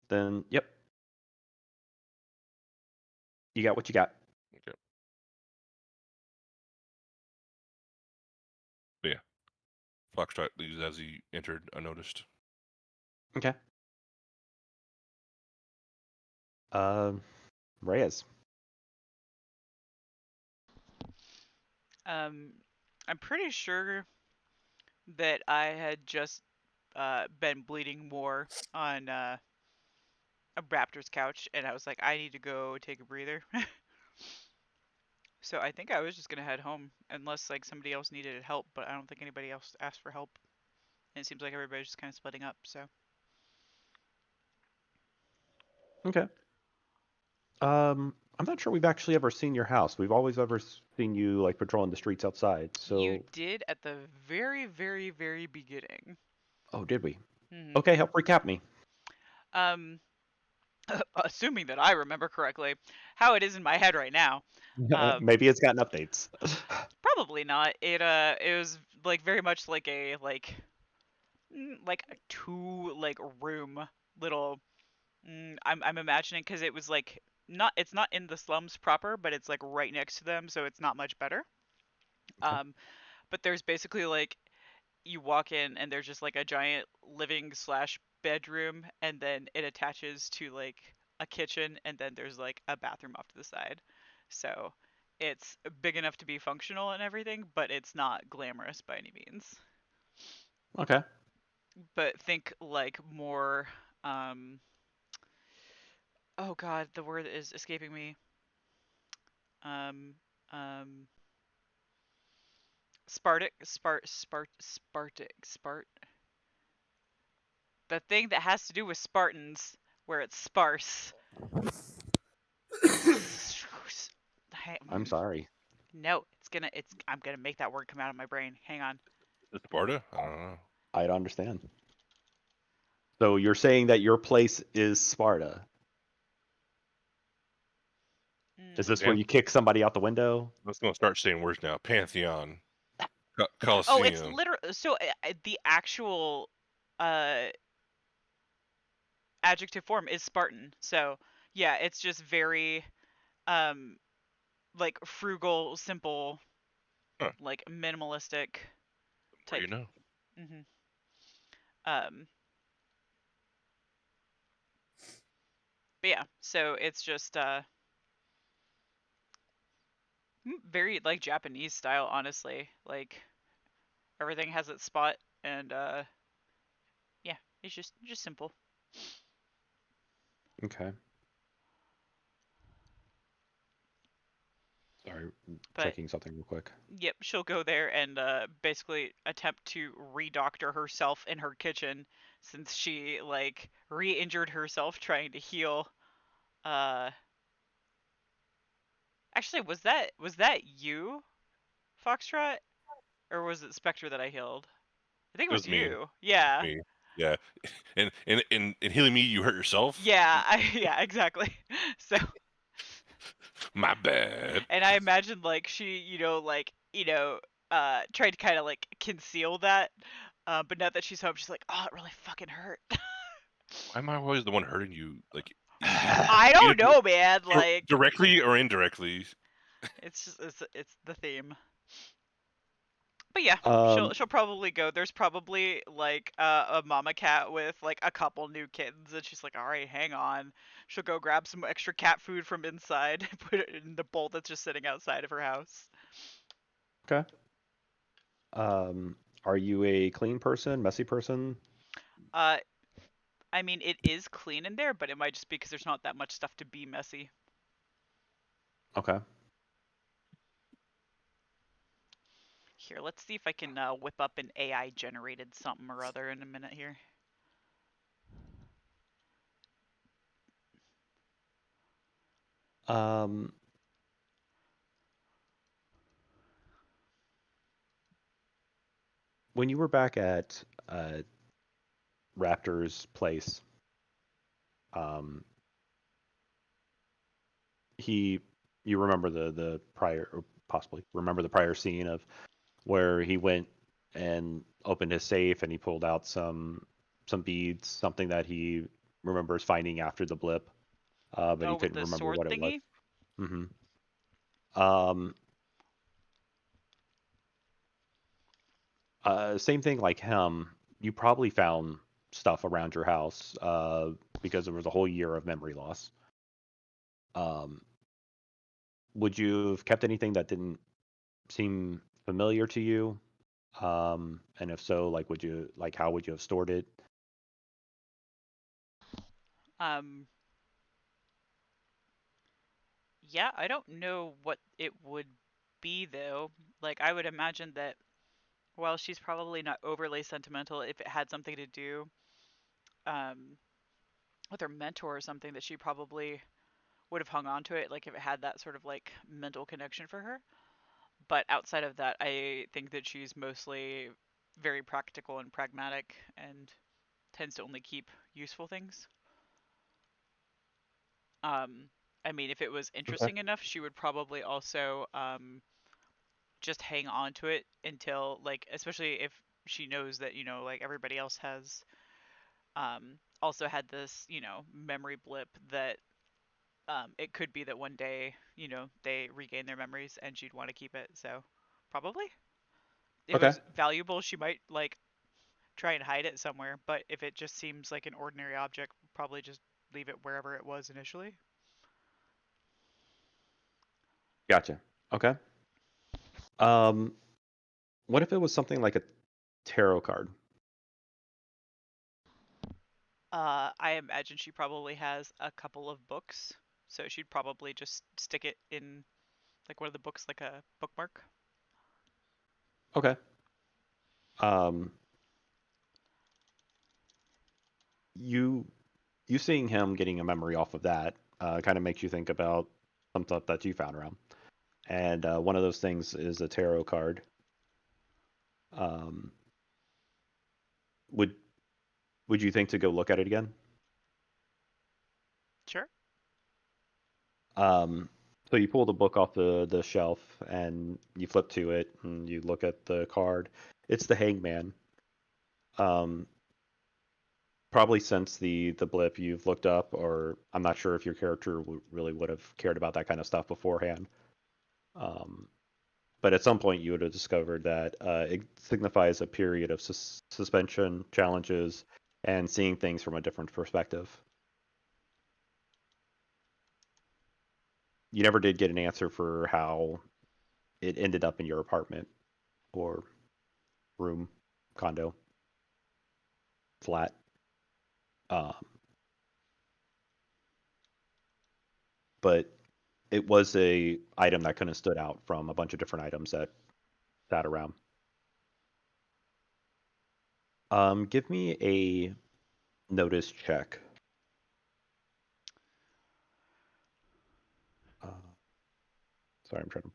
Then, yep. You got what you got. Okay. But yeah, Foxtrot leaves as he entered unnoticed. Okay. Reyes. I'm pretty sure that I had just been bleeding more on a raptor's couch, and I was like, I need to go take a breather. So I think I was just gonna head home, unless like somebody else needed help, but I don't think anybody else asked for help. And it seems like everybody's just kind of splitting up. So Okay. I'm not sure we've actually ever seen your house. We've always ever seen you like patrolling the streets outside. you So, did at the very, very, very beginning. oh, did we? Hmm Okay, help recap me. Um, assuming that I remember correctly, how it is in my head right now. Maybe it's gotten updates. Probably not. It was like very much like like a two like room little. I'm imagining because it was like it's not in the slums proper, but it's like right next to them, so it's not much better. Okay. Um, but there's basically like you walk in and there's just like a giant living slash bedroom, and then it attaches to like a kitchen, and then there's like a bathroom off to the side. So it's big enough to be functional and everything, but it's not glamorous by any means. Okay. But think like more oh god, the word is escaping me. Um um Spartic. The thing that has to do with Spartans, where it's sparse. I'm sorry. No, I'm gonna make that word come out of my brain. Hang on. Is it Sparta? I don't know. I understand. So you're saying that your place is Sparta? Is this where Yeah. you kick somebody out the window? Let's go start saying words now. Pantheon, Oh, it's Colosseum. literally so the actual uh adjective form is Spartan. So yeah, it's just very um like frugal, simple, Huh. like minimalistic What do type. you know? Hmm Um, but yeah, so it's just very like Japanese style, honestly. Like everything has its spot, and yeah, it's just simple. Okay. Sorry, But checking something real quick. yep, she'll go there and basically attempt to redoctor herself in her kitchen since she like re-injured herself trying to heal. Uh, actually, was that you, Foxtrot, or was it Spectre that I healed? I think it It was was me. you. Yeah. Me. Yeah. And healing me, you hurt yourself. Yeah, yeah, exactly. So, My bad. and I imagine like she, tried to kind of like conceal that, but now that she's home, she's like, oh, it really fucking hurt. Why am I always the one hurting you? Like I either don't know, man. Like, directly or indirectly. it's just it's the theme. But yeah, Um, she'll probably go. There's probably like a mama cat with like a couple new kittens, and she's like, "All right, hang on." She'll go grab some extra cat food from inside, and put it in the bowl that's just sitting outside of her house. okay. Um, are you a clean person, messy person? Uh, I mean, it is clean in there, but it might just be because there's not that much stuff to be messy. Okay. Here, let's see if I can whip up an AI generated something or other in a minute here. Um, when you were back at Raptor's place, um, he, you remember the prior, or possibly remember the prior scene of where he went and opened his safe and he pulled out some beads, something that he remembers finding after the blip, but Oh, he with couldn't the remember sword what it was. thingy? hmm Um, same thing like him. You probably found stuff around your house because there was a whole year of memory loss. Um, would you have kept anything that didn't seem familiar to you? And if so, like, would you like how would you have stored it? Um, yeah, I don't know what it would be though. Like, I would imagine that while she's probably not overly sentimental, if it had something to do um, with her mentor or something, that she probably would have hung on to it, like if it had that sort of like mental connection for her. But outside of that, I think that she's mostly very practical and pragmatic and tends to only keep useful things. Um, I mean, if it was Okay. interesting enough, she would probably also just hang on to it until, like, especially if she knows that, like everybody else has also had this, memory blip that it could be that one day, they regain their memories and she'd want to keep it. So probably if it Okay. was valuable, she might like try and hide it somewhere. But if it just seems like an ordinary object, probably just leave it wherever it was initially. Gotcha. Okay. Um, what if it was something like a tarot card? I imagine she probably has a couple of books, so she'd probably just stick it in like one of the books, like a bookmark. Okay. Um, you you seeing him getting a memory off of that kind of makes you think about some stuff that you found around. And one of those things is a tarot card. Um, would would you think to go look at it again? Sure. Um, so you pull the book off the shelf and you flip to it and you look at the card. It's the Hangman. Um, probably since the blip you've looked up, or I'm not sure if your character really would have cared about that kind of stuff beforehand. Um, but at some point you would have discovered that it signifies a period of suspension, challenges, and seeing things from a different perspective. You never did get an answer for how it ended up in your apartment or room, condo, flat. Um, but it was a item that kind of stood out from a bunch of different items that sat around. Give me a notice check. Uh, sorry, I'm trying to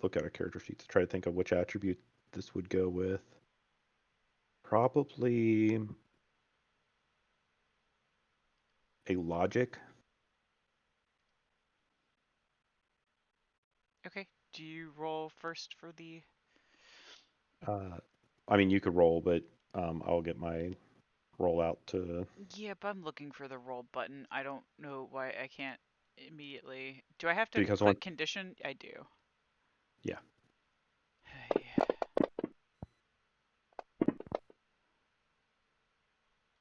look at our character sheets to try to think of which attribute this would go with. Probably a logic. Okay. Do you roll first for the? Uh, I mean, you could roll, but I'll get my roll out to Yep, I'm looking for the roll button. I don't know why I can't immediately. Do I have to because one. click condition? I do. Yeah.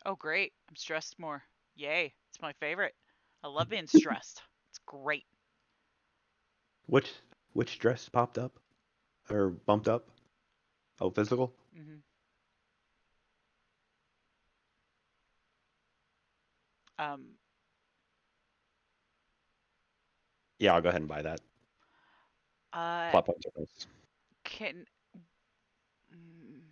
Oh, great. I'm stressed more. Yay. It's my favorite. I love being stressed. It's great. Which which dress popped up or bumped up? Oh, physical. hmm Um, Yeah, I'll go ahead and buy that. uh, Plot point difference. can. mm,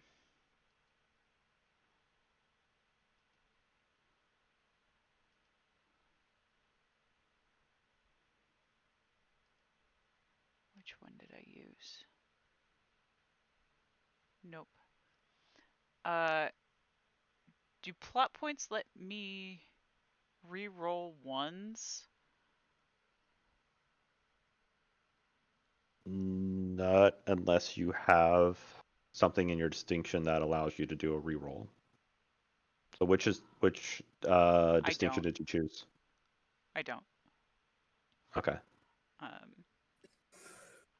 Which one did I use? Nope. Uh, do plot points let me re-roll ones? Not unless you have something in your distinction that allows you to do a reroll. So which I distinction don't. did you choose? I don't. Okay. Um,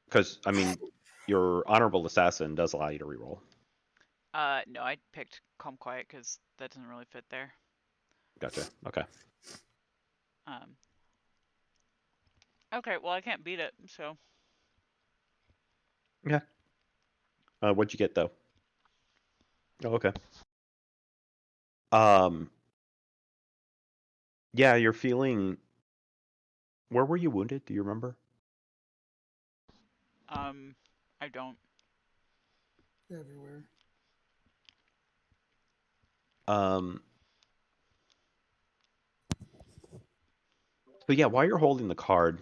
Because I mean, your honorable assassin does allow you to reroll. no, I picked calm quiet because that doesn't really fit there. Gotcha. Okay. Um, okay, well I can't beat it, so Yeah. What'd you get though? Oh, okay. Um. Yeah, you're feeling. Where were you wounded? Do you remember? I don't. Everywhere. Um. But yeah, while you're holding the card,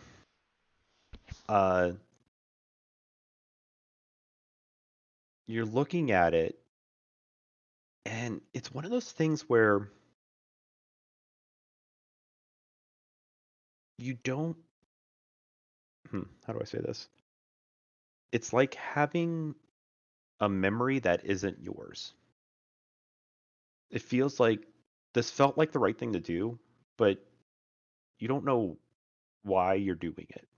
uh, you're looking at it, and it's one of those things where you don't. How do I say this? It's like having a memory that isn't yours. It feels like this felt like the right thing to do, but you don't know why you're doing it.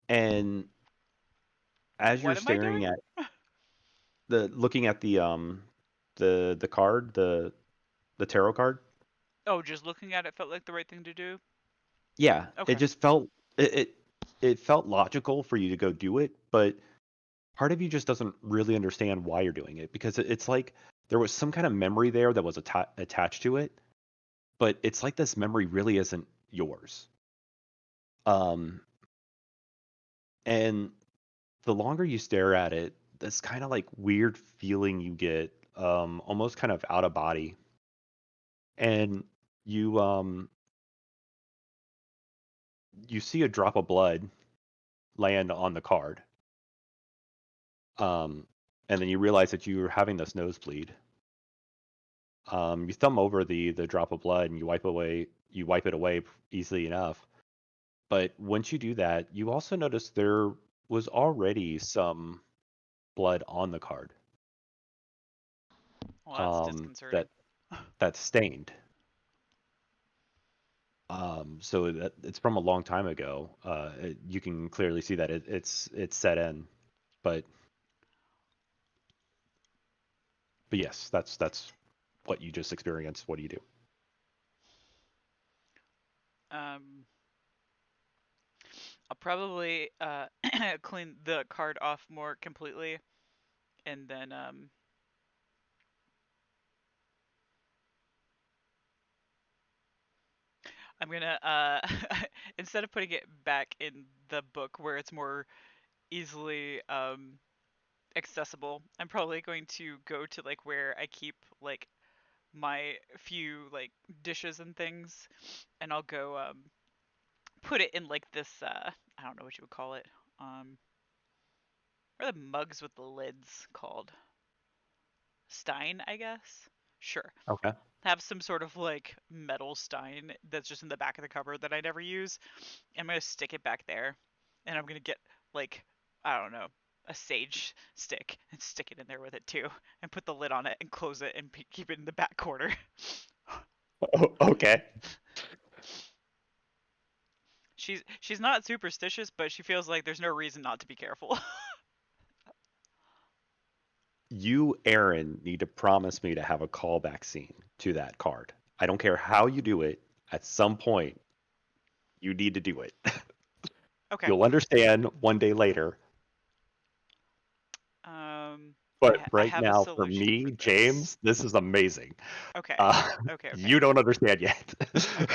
And as you're What am I doing? staring at looking at the card, the tarot card, Oh, just looking at it felt like the right thing to do. yeah, it Okay. just felt it felt logical for you to go do it, but part of you just doesn't really understand why you're doing it because it's like there was some kind of memory there that was attached to it, but it's like this memory really isn't yours. Um, and the longer you stare at it, this kind of like weird feeling you get, almost kind of out of body, and you you see a drop of blood land on the card, um, and then you realize that you're having this nosebleed. You thumb over the drop of blood and you wipe it away easily enough. But once you do that, you also notice there was already some blood on the card, Well, that's disconcerting. that that's stained. So that it's from a long time ago. You can clearly see that it's set in, but yes, that's what you just experienced. What do you do? Um, I'll probably clean the card off more completely, and then I'm gonna instead of putting it back in the book where it's more easily accessible, I'm probably going to go to like where I keep like my few like dishes and things, and I'll go put it in like this I don't know what you would call it. Um, what are the mugs with the lids called? Stein, I guess. Sure. Okay. Have some sort of like metal stein that's just in the back of the cupboard that I never use. I'm gonna stick it back there, and I'm gonna get like I don't know a sage stick and stick it in there with it too, and put the lid on it and close it and keep it in the back corner. Oh, okay. She's not superstitious, but she feels like there's no reason not to be careful. You, Aaron, need to promise me to have a callback scene to that card. I don't care how you do it. At some point, you need to do it. Okay. You'll understand one day later. But I right have a now, for solution for me, this. James, this is amazing. Okay. Uh, Okay. you don't understand yet. Okay.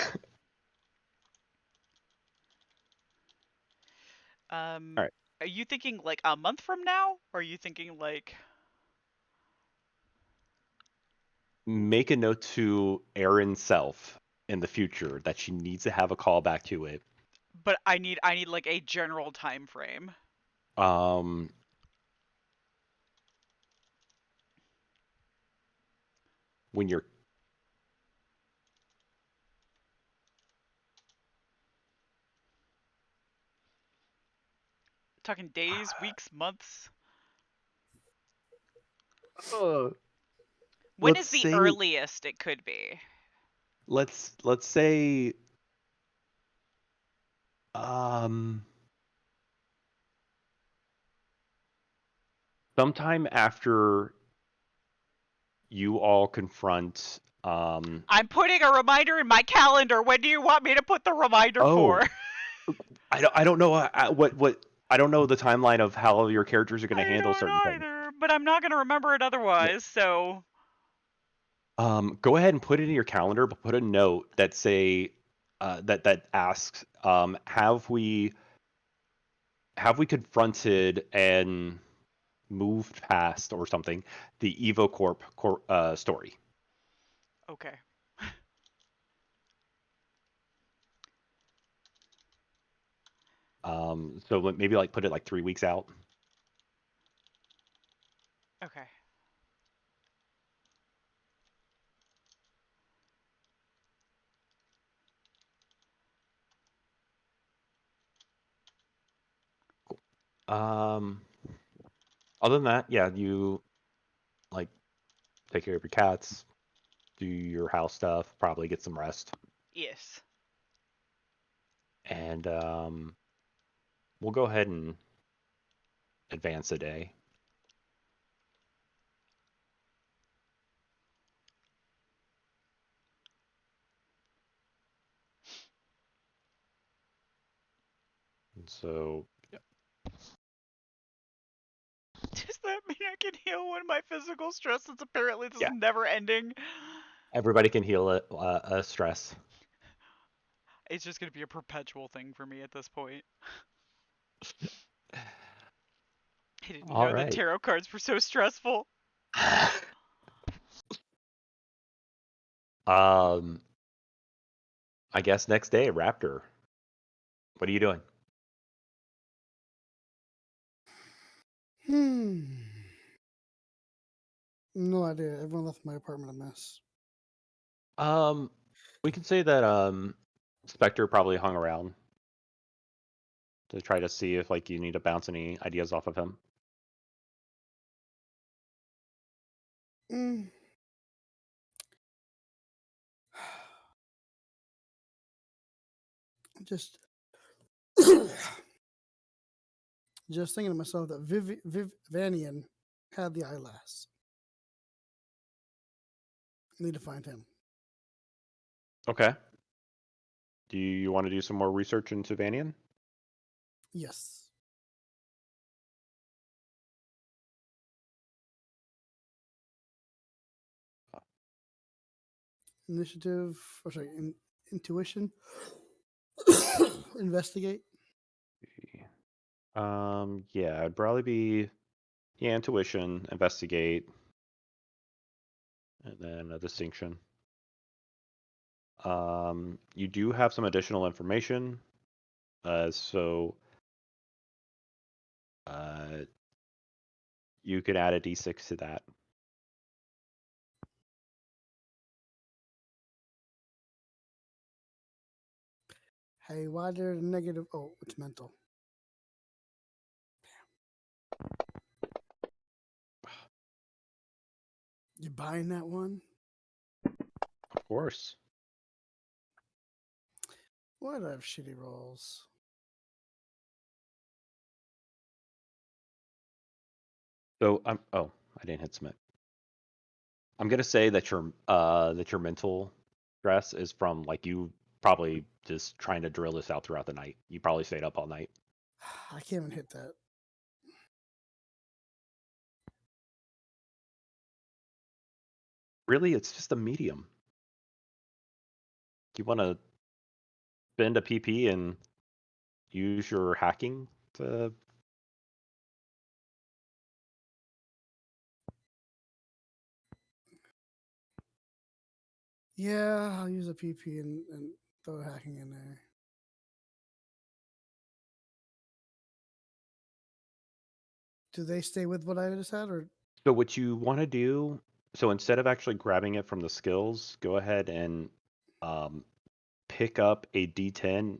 All right. Are you thinking like a month from now, or are you thinking like? Make a note to Aaron's self in the future that she needs to have a callback to it. But I need like a general time frame. Um, when you're Talking days, weeks, months. uh, When let's is the say earliest it could be? let's say um sometime after you all confront I'm putting a reminder in my calendar. When do you want me to put the reminder oh, for? I don't know what I don't know the timeline of how your characters are going to I handle don't certain know things. either, but I'm not gonna remember it otherwise. So Go ahead and put it in your calendar, but put a note that say that asks, have we confronted and moved past or something the EvoCorp story? okay. So maybe like put it like 3 weeks out. Okay. Um, Other than that, yeah, you like take care of your cats, do your house stuff, probably get some rest, Yes. and we'll go ahead and advance the day. And so Does that mean I can heal one of my physical stress that's apparently just yeah, never ending? everybody can heal a stress. It's just gonna be a perpetual thing for me at this point. I didn't All know that right. tarot cards were so stressful. Um, I guess next day, Raptor. What are you doing? No idea. Everyone left my apartment a mess. Um, we can say that Spectre probably hung around to try to see if like you need to bounce any ideas off of him. Mm. Just, just thinking to myself that Vanian had the eyelash. Need to find him. Okay. Do you want to do some more research into Vanian? Yes. Initiative, or sorry, intuition. Investigate. Yeah, it'd probably be intuition, investigate, and then a distinction. You do have some additional information, so you could add a d6 to that. Hey, why did a negative? Oh, it's mental. You buying that one? Of course. Why do I have shitty rolls? So oh, I I didn't hit submit. I'm gonna say that your mental stress is from like you probably just trying to drill this out throughout the night. You probably stayed up all night. I can't even hit that. Really, it's just a medium. You want to spend a PP and use your hacking to. Yeah, I'll use a PP and throw hacking in there. Do they stay with what I just had, or So what you want to do, so instead of actually grabbing it from the skills, go ahead and um, pick up a D10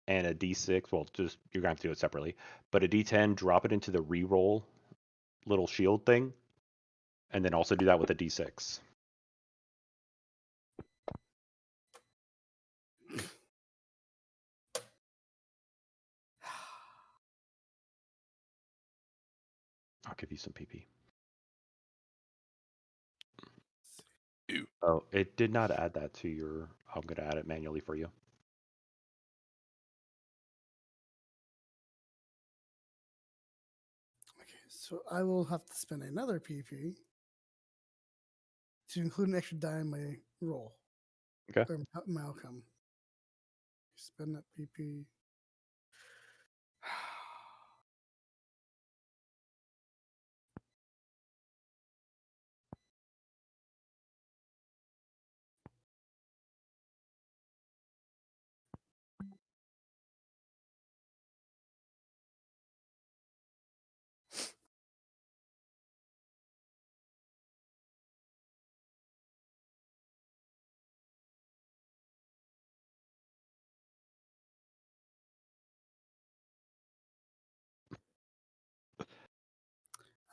and a D6. Well, just you're gonna have to do it separately, but a D10, drop it into the reroll little shield thing, and then also do that with a D6. I'll give you some PP. Ew. Oh, it did not add that to your. I'm gonna add it manually for you. okay? So I will have to spend another PP to include an extra die in my roll Okay. or my outcome. Spend that PP.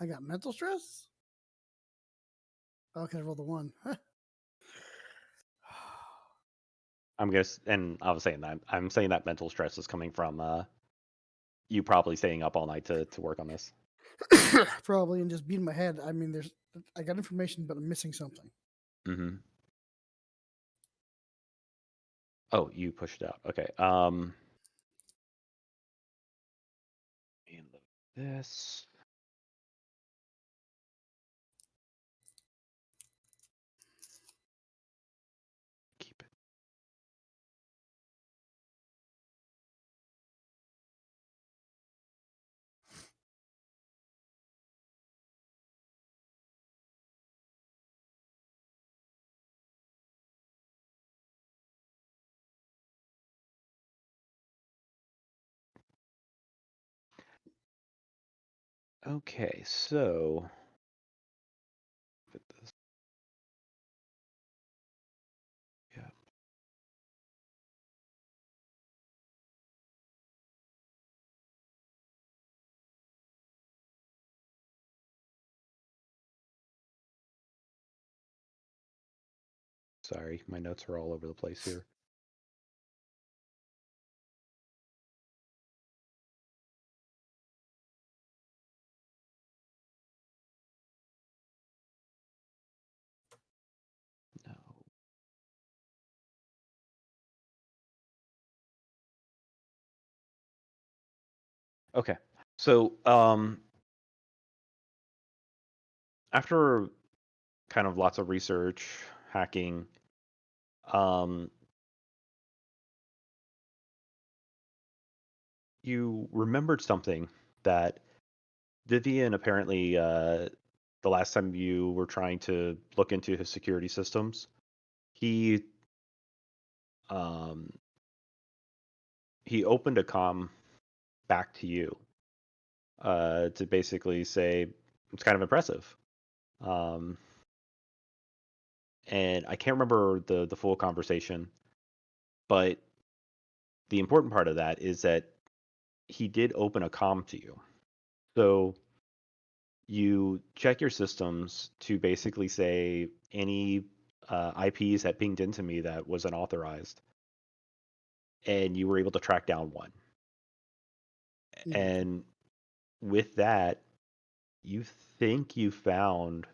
I got mental stress. Okay, I rolled a 1. And I was saying that I'm saying that mental stress is coming from you probably staying up all night to work on this. Probably, and just beating my head. I mean, I got information, but I'm missing something. Mm-hmm. Oh, you pushed it out. Okay. And this. Keep it. Okay, so fit this. Yeah. Sorry, my notes are all over the place here. No. Okay. So, after kind of lots of research, hacking, um, you remembered something that Vivian apparently, the last time you were trying to look into his security systems, he um, he opened a comm back to you to basically say it's kind of impressive. Um, and I can't remember the full conversation, but the important part of that is that he did open a comm to you. So you check your systems to basically say any IPs that pinged into me that was unauthorized, and you were able to track down one. Mm. And with that, You think you found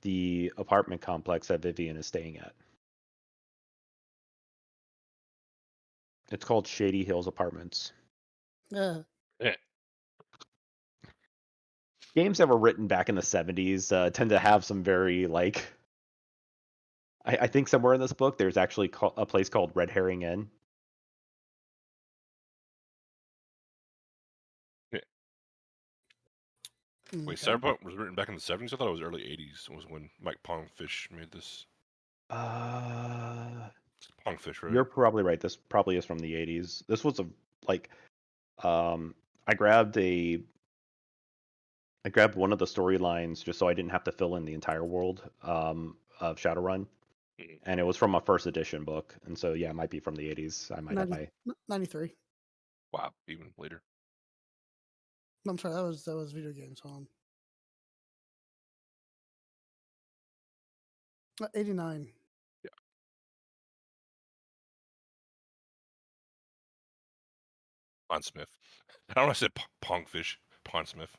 the apartment complex that Vivian is staying at. It's called Shady Hills Apartments. Yeah. Yeah. Games that were written back in the 70s tend to have some very, like... I think somewhere in this book there's actually a place called Red Herring Inn. Wait, Okay. Cyberpunk was written back in the 70s? I thought it was early 80s. Was when Mike Pongfish made this. It's Pongfish, right? You're probably right. This probably is from the 80s. This was like I grabbed one of the storylines just so I didn't have to fill in the entire world of Shadowrun, and it was from a first edition book, and so yeah, it might be from the 80s. I might have 93. Wow, even later. No, I'm sorry, that was video games. Hold on. 89. Yeah. Pond Smith. I don't know. I said Pongfish. Pond Smith.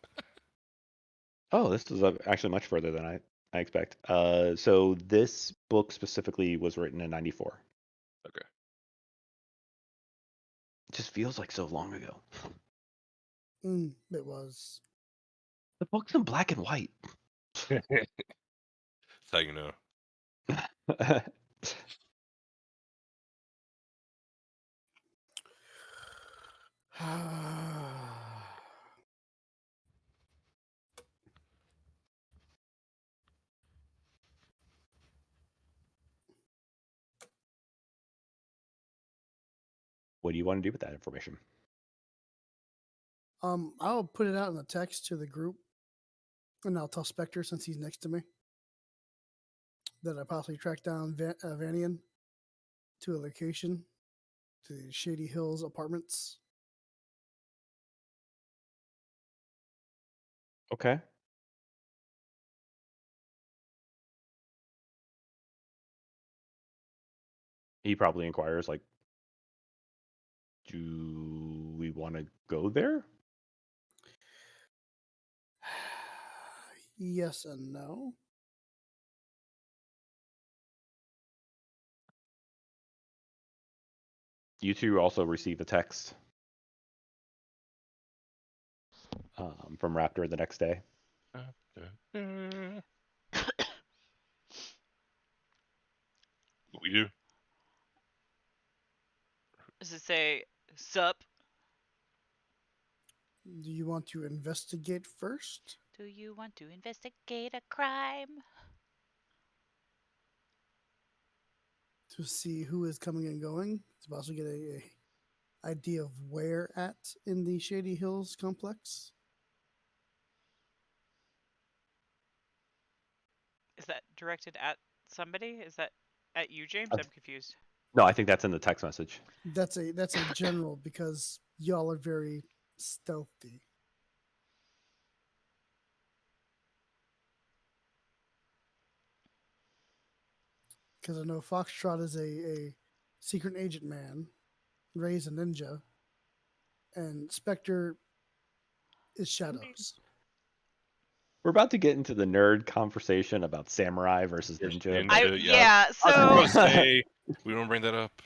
Oh, this is actually much further than I expect. So this book specifically was written in 94. Okay. It just feels like so long ago. It was. The book's in black and white. That's how you know. What do you want to do with that information? I'll put it out in the text to the group, and I'll tell Spectre, since he's next to me, that I possibly tracked down Vanian to a location, to the Shady Hills Apartments. Okay. He probably inquires, like, do we want to go there? Yes and no. You two also receive a text from Raptor the next day. What we do? Does it say sup? Do you want to investigate first? Do you want to investigate a crime? To see who is coming and going, to possibly get a idea of where at in the Shady Hills complex. Is that directed at somebody? Is that at you, James? Uh, I'm confused. No, I think that's in the text message. That's a general, because y'all are very stealthy. Because I know Foxtrot is a secret agent man, Ray's a ninja, and Spectre is Shadows. We're about to get into the nerd conversation about samurai versus ninja. Ninja, Yeah, I was gonna so say we don't bring that up.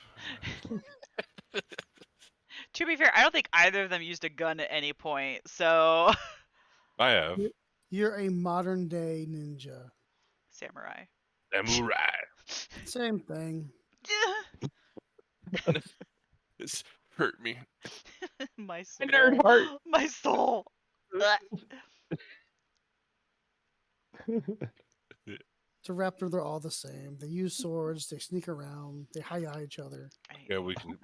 to be fair, I don't think either of them used a gun at any point. So I have. You're a modern day ninja. samurai. Samurai. Same thing. This hurt me. My soul. nerd heart. My soul. To Raptor, they're all the same. They use swords. They sneak around. They hi each other. Yeah, we can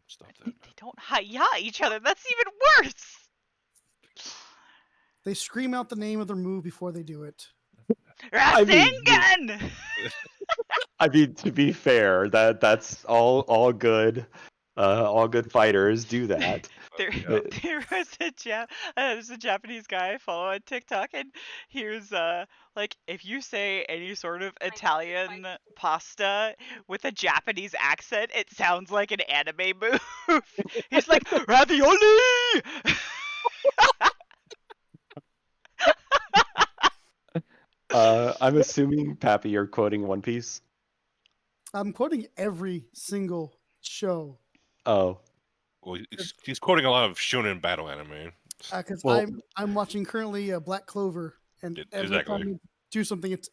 stop that. They don't hi-ya each other. That's even worse. They scream out the name of their move before they do it. I mean, Rasengan! I mean, to be fair, that's all good. All good fighters do that. There, Yeah. there was there's a Japanese guy I follow on TikTok, and here's like, if you say any sort of Italian pasta with a Japanese accent, it sounds like an anime move. He's like ravioli. I'm assuming, Pappy, you're quoting One Piece. I'm quoting every single show Oh, Well, he's quoting a lot of shonen battle anime. because well, I'm watching currently Black Clover, and every Exactly. time you do something, it's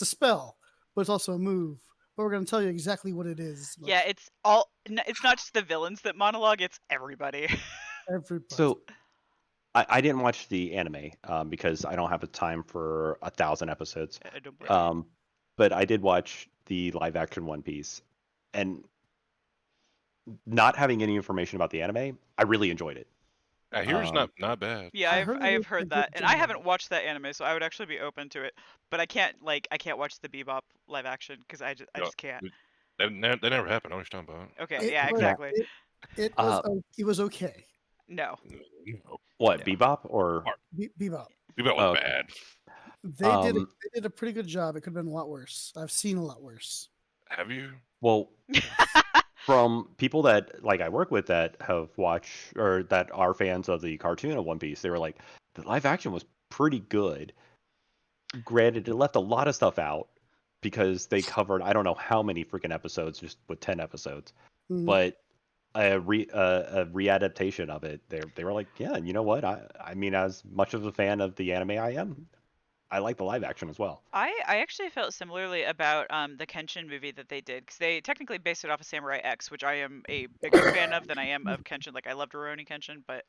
a spell, but it's also a move. But we're gonna tell you exactly what it is. Yeah, it's all. It's not just the villains that monologue; it's everybody. Everybody. so I didn't watch the anime because I don't have the time for 1,000 episodes. I don't blame you. But I did watch the live action One Piece, and not having any information about the anime, I really enjoyed it. I hear it's Um, not bad. Yeah, I I heard have it was a heard good that, and I job. haven't watched that anime, so I would actually be open to it. But I can't watch the Bebop live action because I No, just can't. That never happened. I know what you're talking about. Okay, It yeah, was Yeah. exactly. it Uh, was okay. No, No, what, No. Bebop or? Bebop. Bebop was Oh, okay. bad. They did Um, they did a pretty good job. It could have been a lot worse. I've seen a lot worse. Have you? Well, Yes. from people that like I work with that have watched or that are fans of the cartoon of One Piece, they were like, the live action was pretty good. Granted, it left a lot of stuff out because they covered I don't know how many freaking episodes just with 10 episodes, Mhm. but a readaptation of it, they were like, yeah, you know what? I mean, as much of a fan of the anime I am, I like the live action as well. I actually felt similarly about the Kenshin movie that they did because they technically based it off of Samurai X, which I am a bigger fan of than I am of Kenshin. Like I loved Rurouni Kenshin, but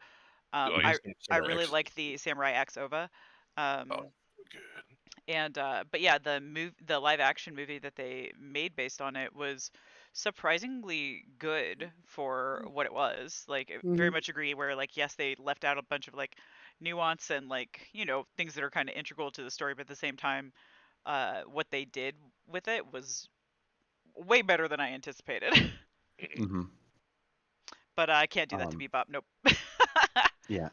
Oh, I Samurai really X. like the Samurai X OVA. Oh, good. And but yeah, the live action movie that they made based on it was surprisingly good for what it was. Like very Mhm. much agree where like yes, they left out a bunch of like nuance and like, things that are kind of integral to the story, but at the same time what they did with it was way better than I anticipated. Hmm. But I can't do that to Um, Bebop. Nope. yeah.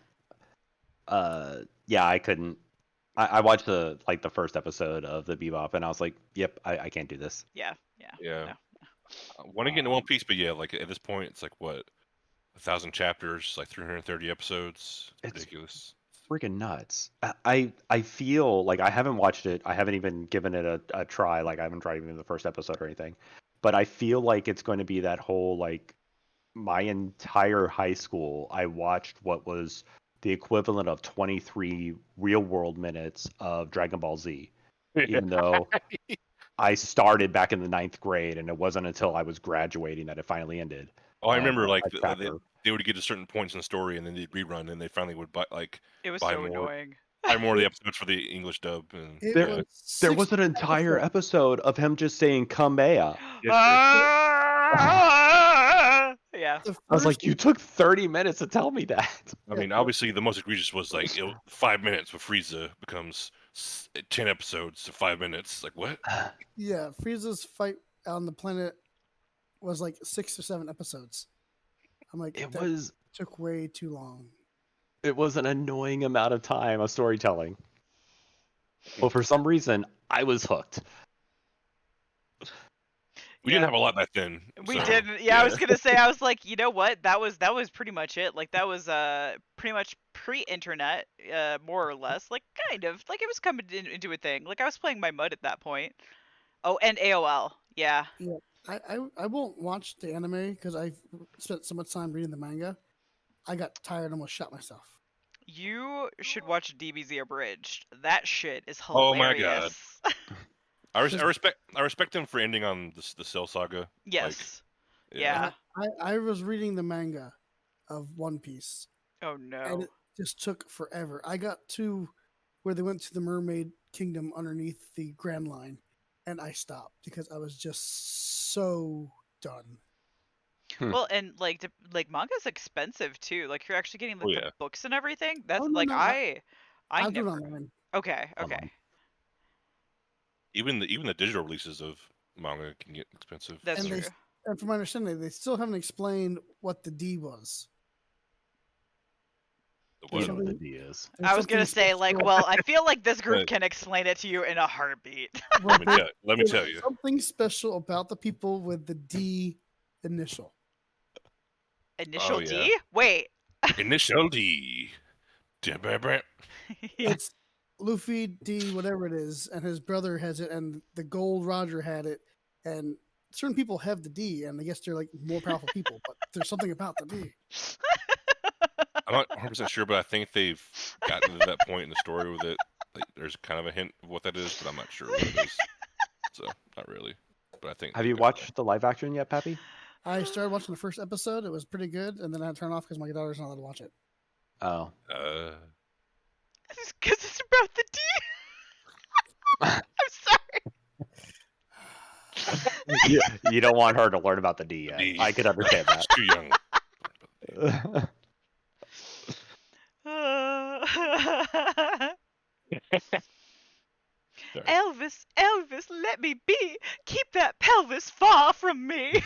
Yeah, I couldn't. I watched the first episode of the Bebop, and I was like, "Yep, I can't do this." Yeah. Yeah. No. I want to get into One Um, Piece, but yeah, like at this point, it's like what 1,000 chapters, like 330 episodes. it's Ridiculous. freaking nuts. I feel like I haven't watched it. I haven't even given it a try. Like I haven't tried even the first episode or anything. But I feel like it's going to be that whole like my entire high school. I watched what was the equivalent of 23 real world minutes of Dragon Ball Z, even though I started back in the ninth grade, and it wasn't until I was graduating that it finally ended. Oh, I remember like A they, chapter. they would get to certain points in the story, and then they'd rerun, and they finally would It was buy so more annoying. buy more of the episodes for the English dub, and It There, yeah, was there six was an entire episodes. episode of him just saying "Kamea." yes, sir. Yeah. The I was first like, "You took 30 minutes to tell me that." I mean, obviously the most egregious was like 5 minutes with Frieza becomes 10 episodes to 5 minutes. Like what? yeah, Frieza's fight on the planet was like 6 or 7 episodes. I'm like, It that was took way too long. it was an annoying amount of time of storytelling. But for some reason, I was hooked. We Yeah. didn't have a lot back then. We so, didn't. Yeah, I was gonna say. I was like, you know what? That was pretty much it. Like that was pretty much pre-internet, more or less. Like kind of. Like it was coming into a thing. Like I was playing my mud at that point. Oh, and AOL. Yeah. Yeah, I won't watch the anime because I've spent so much time reading the manga. I got tired and almost shot myself. You should watch DBZ Abridged. That shit is Oh my god. hilarious. I respect them for ending on the Cell Saga. Yes. Like, Yeah. I was reading the manga of One Piece, Oh and no. it just took forever. I got to where they went to the Mermaid Kingdom underneath the Grand Line, and I stopped because I was just so done. Well, and like manga's expensive too. Like you're actually getting Oh like the yeah. books and everything. That's Oh no, like no, I I'll do it never. online. Okay. Online. Even the digital releases of manga can get expensive. That's And true. and from my understanding, they still haven't explained what the D was. The You what? know what the something- D is. I was gonna say like, special- well, I feel like this group But- can explain it to you in a heartbeat. well, Let me there's tell you. something special about the people with the D initial. Initial yeah. D? Wait. Initial D. Dibba-bra. Yeah. It's Luffy D, whatever it is, and his brother has it, and the gold Roger had it, and certain people have the D, and I guess they're like more powerful people, but there's something about the D. I'm not 100% sure, but I think they've gotten to that point in the story with it. Like, there's kind of a hint of what that is, but I'm not sure what it is. So, not really. But I think Have they you go there. watched the live action yet, Pappy? I started watching the first episode. It was pretty good, and then I had to turn off because my daughter's not allowed to watch it. Oh. Because it's about the D. I'm sorry. You don't want her to learn about the D yet. D. I could understand She's too young. that. Sorry. Elvis, Elvis, let me be. Keep that pelvis far from me.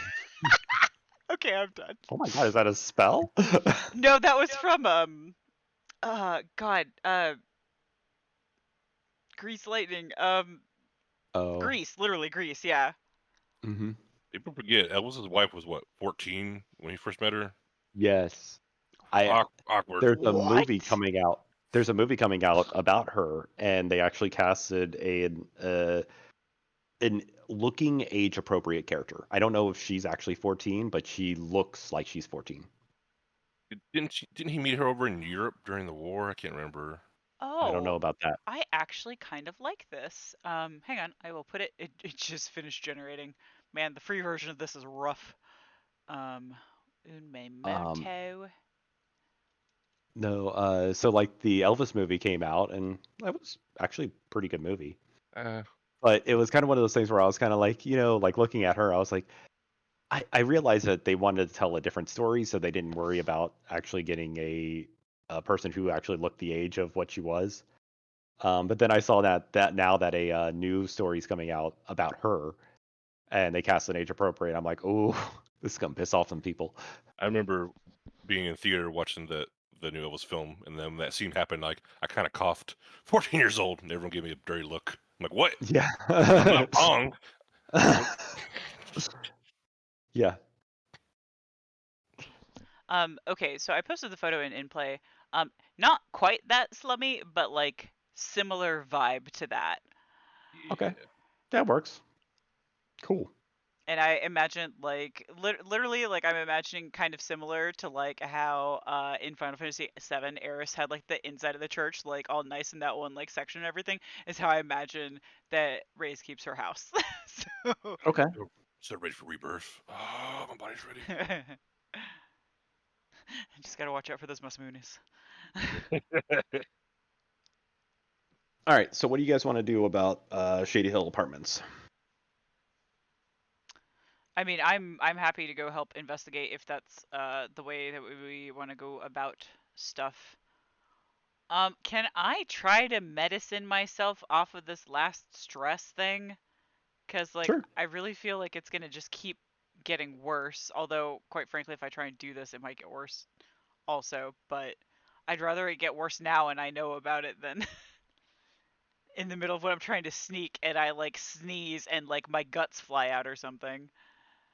Okay, I'm done. Oh my god, is that a spell? No, that was from God, Grease Lightning. Oh. Grease, literally Grease. Yeah. Mm-hmm. People forget Elvis's wife was what, 14 when he first met her. Yes. Awkward. There's a movie What? coming out. There's a movie coming out about her, and they actually casted an looking age appropriate character. I don't know if she's actually 14, but she looks like she's 14. Didn't he meet her over in Europe during the war? I can't remember. I don't Oh, know about that. I actually kind of like this. Hang on, I will put it. It just finished generating. Man, the free version of this is rough. Un Um, momento. no, so like the Elvis movie came out, and that was actually a pretty good movie. But it was kind of one of those things where I was kind of like, like looking at her, I was like, I realized that they wanted to tell a different story, so they didn't worry about actually getting a person who actually looked the age of what she was. But then I saw that now that a new story's coming out about her, and they cast an age appropriate. I'm like, oh, this is gonna piss off some people. I remember being in theater watching the new Elvis film, and then when that scene happened, like I kind of coughed. 14 years old, and everyone gave me a dirty look. I'm like, what? Yeah. I'm not wrong. Yeah. Okay, so I posted the photo in play. Not quite that slummy, but like similar vibe to that. Okay. That works. Cool. And I imagine like literally like I'm imagining kind of similar to like how in Final Fantasy VII Eris had like the inside of the church like all nice in that one like section and everything is how I imagine that Reyes keeps her house. So Okay. So ready for rebirth. Oh, my body's ready. just gotta watch out for those Masamunis. All right. So what do you guys want to do about Shady Hill Apartments? I mean, I'm happy to go help investigate if that's the way that we want to go about stuff. Can I try to medicine myself off of this last stress thing? Cause like Sure. I really feel like it's gonna just keep getting worse. Although, quite frankly, if I try and do this, it might get worse also. But I'd rather it get worse now and I know about it than in the middle of what I'm trying to sneak and I like sneeze and like my guts fly out or something.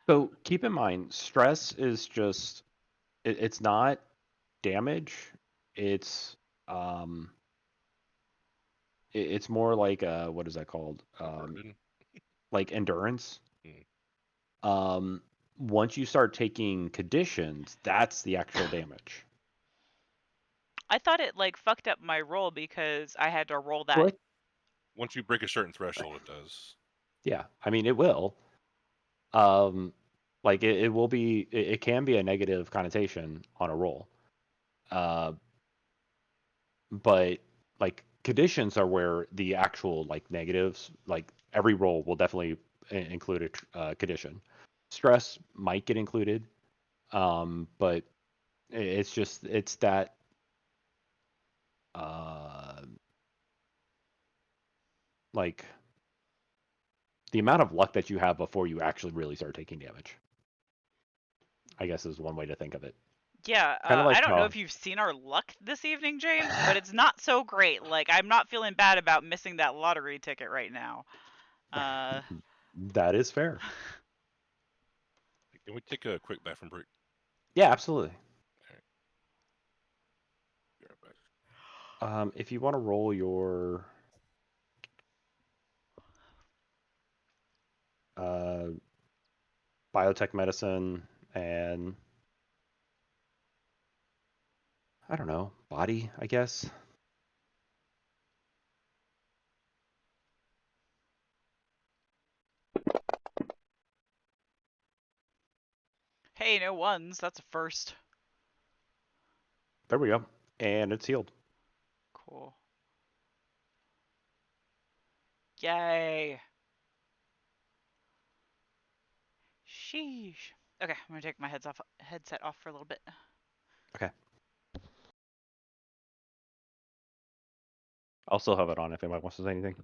So keep in mind, stress is just it's not damage. It's um it's more like what is that called? A burden. Like endurance. Hmm. Once you start taking conditions, that's the actual damage. I thought it like fucked up my roll because I had to roll that. Correct. Once you break a certain threshold, it does. Yeah, I mean it will. Um, like it will be. It can be a negative connotation on a roll. Uh, but like conditions are where the actual like negatives, like every roll will definitely include a condition. Stress might get included, but it's that uh, like the amount of luck that you have before you actually really start taking damage. I guess is one way to think of it. Yeah, Kind of like I don't know if you've seen our luck this evening, James, but it's not so great. Like, I'm not feeling bad about missing that lottery ticket right now. that is fair. Can we take a quick bathroom break? Yeah, absolutely. Be right back. If you want to roll your biotech medicine and I don't know, body, I guess. Hey, no ones. That's a first. There we go. And it's healed. Cool. Yay. Sheesh. Okay, I'm gonna take my headset off for a little bit. Okay. I'll still have it on if anybody wants to say anything.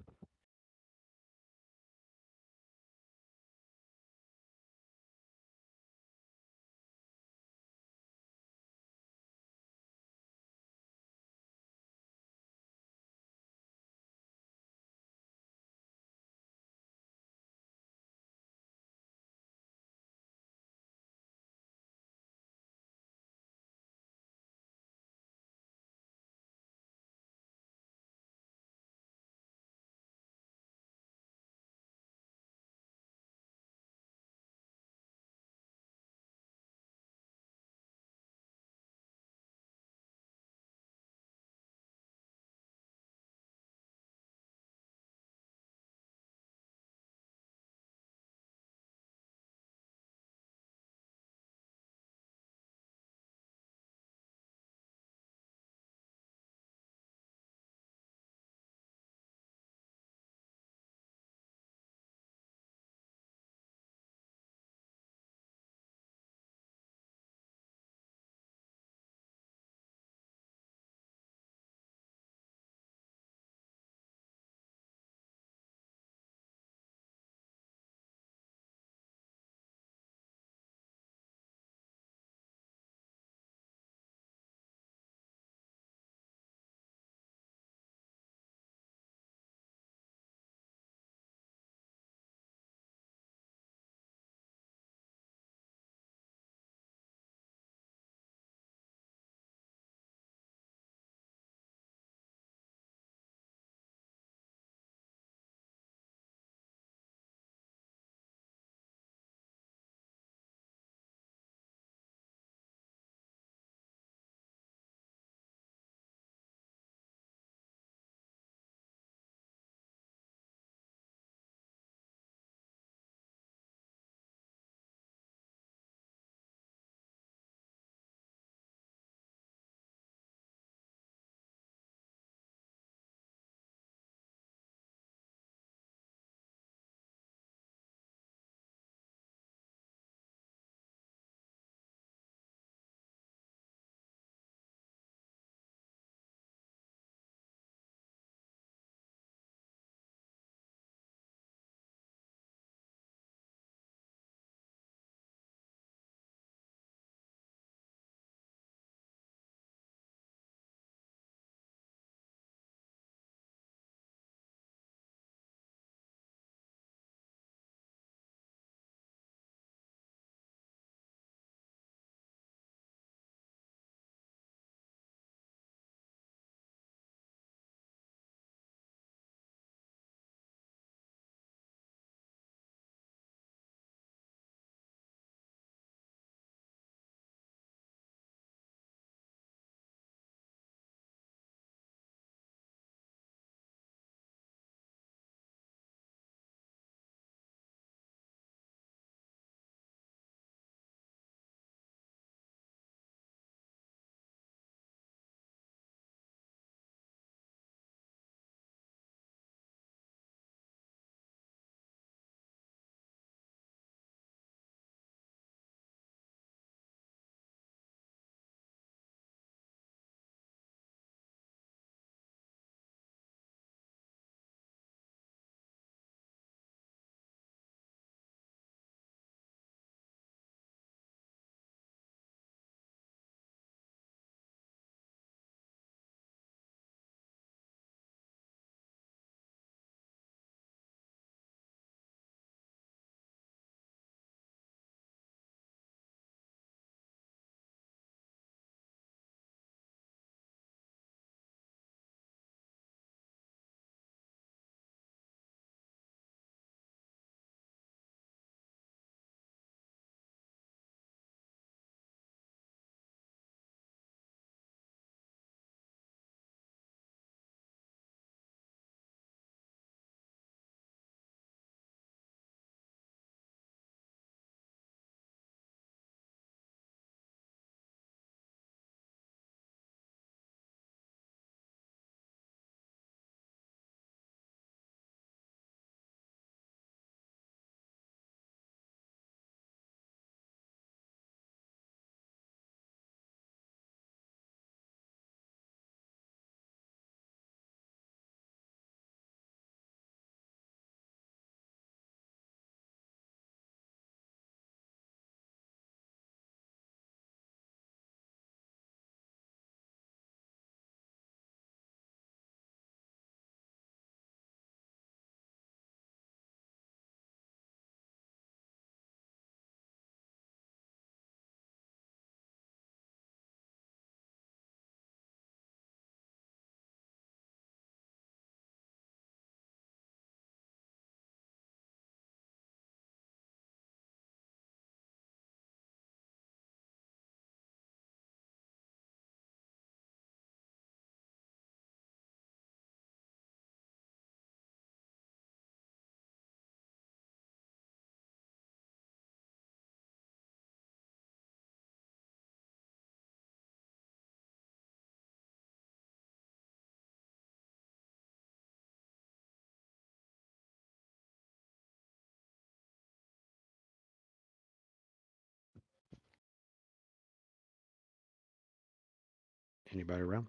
Anybody around?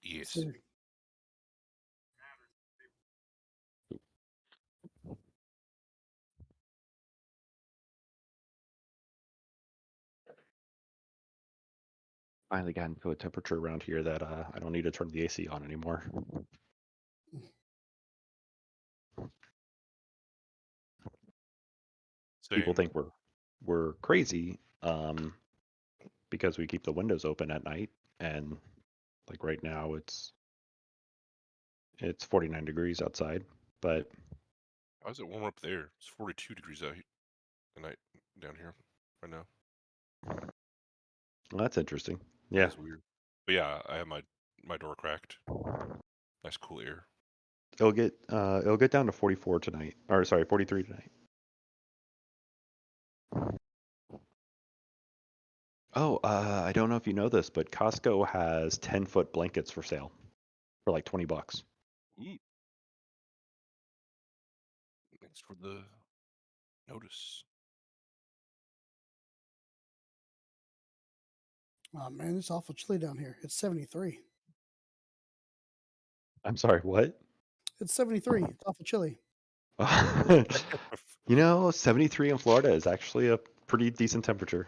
Yes. So, Finally gotten to a temperature around here that I don't need to turn the AC on anymore. People Same. think we're crazy because we keep the windows open at night, and like right now it's 49 degrees outside, but Why is it warm up there? It's 42 degrees out tonight down here right now. well, that's interesting. That Yeah, is weird. But yeah, I have my door cracked. Nice cool air. it'll get down to 44 tonight, or sorry, 43 tonight. Oh, I don't know if you know this, but Costco has 10-foot blankets for sale for like $20. Ooh. Thanks for the notice. oh man, it's awful chilly down here. It's 73. I'm sorry, what? It's 73. It's awful chilly. You know, 73 in Florida is actually a pretty decent temperature.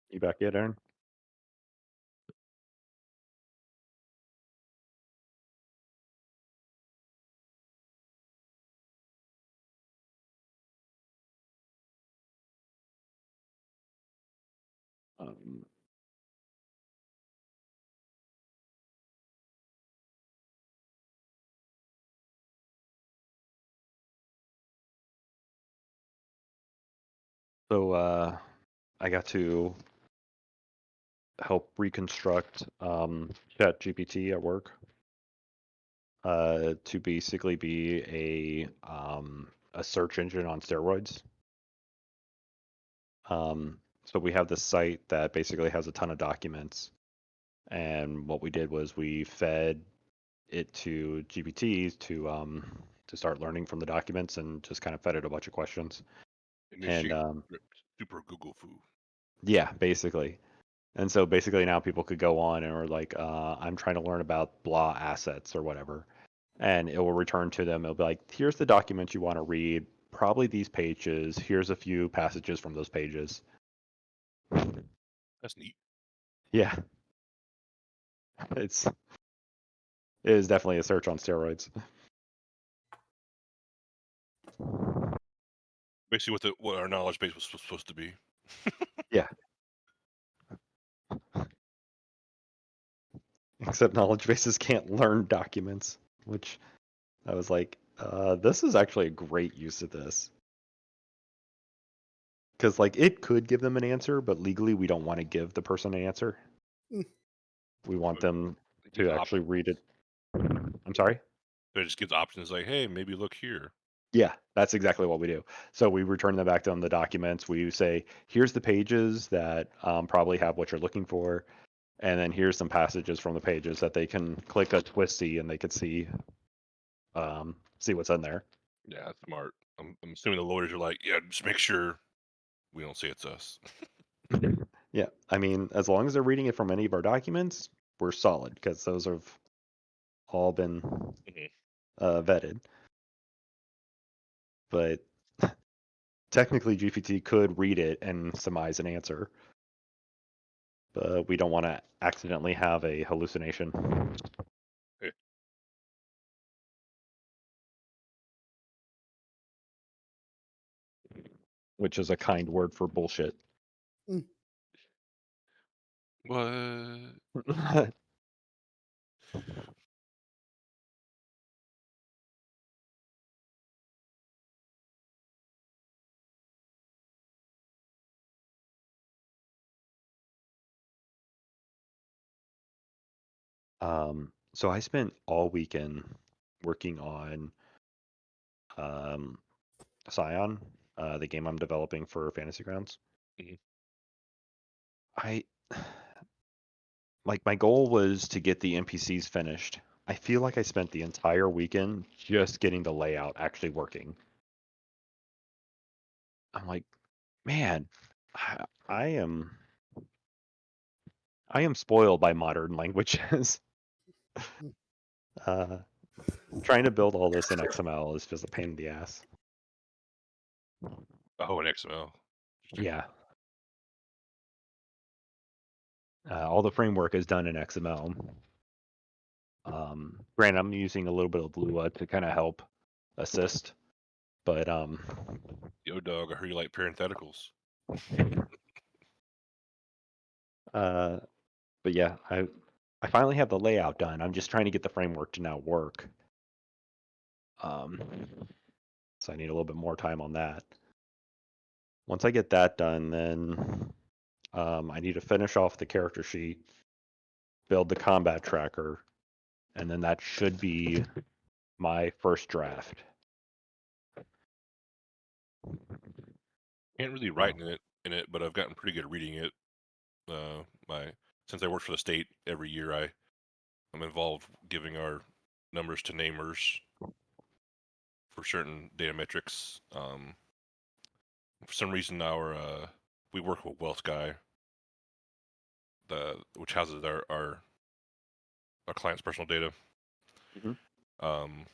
You back yet, Aaron? Um, so I got to help reconstruct ChatGPT at work to basically be a search engine on steroids. So we have this site that basically has a ton of documents, and what we did was we fed it to GPT to start learning from the documents, and just kind of fed it a bunch of questions. And Initiate super Google foo. yeah, basically. And so basically now people could go on and are like, I'm trying to learn about blah assets or whatever. And it will return to them. It'll be like, here's the documents you want to read, probably these pages. Here's a few passages from those pages. That's neat. Yeah, it is definitely a search on steroids. Basically, what our knowledge base was supposed to be. Yeah. Except knowledge bases can't learn documents, which I was like, this is actually a great use of this. Because like it could give them an answer, but legally we don't want to give the person an answer. Mm. We want So them it gives to actually options. read it. I'm sorry? So it just gives options like, hey, maybe look here. Yeah, that's exactly what we do. So we return them back to them the documents. We say, here's the pages that probably have what you're looking for, and then here's some passages from the pages that they can click a twisty and they could see what's in there. Yeah, that's smart. I'm assuming the lawyers are like, yeah, just make sure we don't say it's us. Yeah, I mean, as long as they're reading it from any of our documents, we're solid because those have all been vetted. But technically, GPT could read it and surmise an answer, but we don't want to accidentally have a hallucination. Hey. Which is a kind word for bullshit. What? So I spent all weekend working on um, Scion, the game I'm developing for Fantasy Grounds. Mhm. I like my goal was to get the NPCs finished. I feel like I spent the entire weekend just getting the layout actually working. I'm like, man, I, I am I am spoiled by modern languages. uh, Trying to build all this in XML is just a pain in the ass. Oh, in XML. Interesting. Yeah, all the framework is done in XML. Granted, I'm using a little bit of Lua to kind of help assist, but Yo, dog, I heard you like parentheticals. uh, but yeah, I finally have the layout done. I'm just trying to get the framework to now work. Um, so I need a little bit more time on that. Once I get that done, then I need to finish off the character sheet, build the combat tracker, and then that should be my first draft. Can't really write in it, but I've gotten pretty good at reading it. My since I work for the state every year, I'm involved giving our numbers to namers for certain data metrics. For some reason, we work with Wealth Guy, which houses our clients' personal data. Mhm. Um,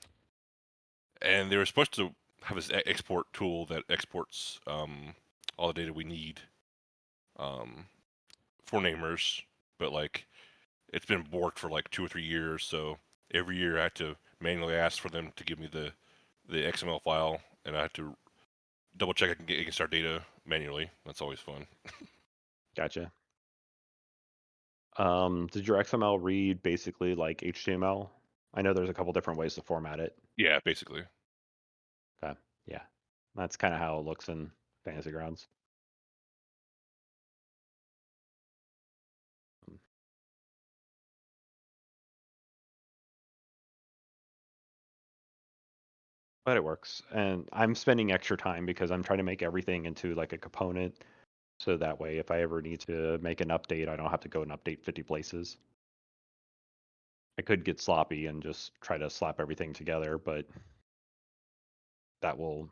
and they were supposed to have this export tool that exports all the data we need um, for namers, but like it's been borked for like 2 or 3 years. So every year I have to manually ask for them to give me the XML file, and I have to double check I can get against our data manually. That's always fun. Gotcha. Did your XML read basically like HTML? I know there's a couple different ways to format it. Yeah, basically. Okay. Yeah. That's kind of how it looks in Fantasy Grounds. But it works. And I'm spending extra time because I'm trying to make everything into like a component. So that way, if I ever need to make an update, I don't have to go and update 50 places. I could get sloppy and just try to slap everything together, but that will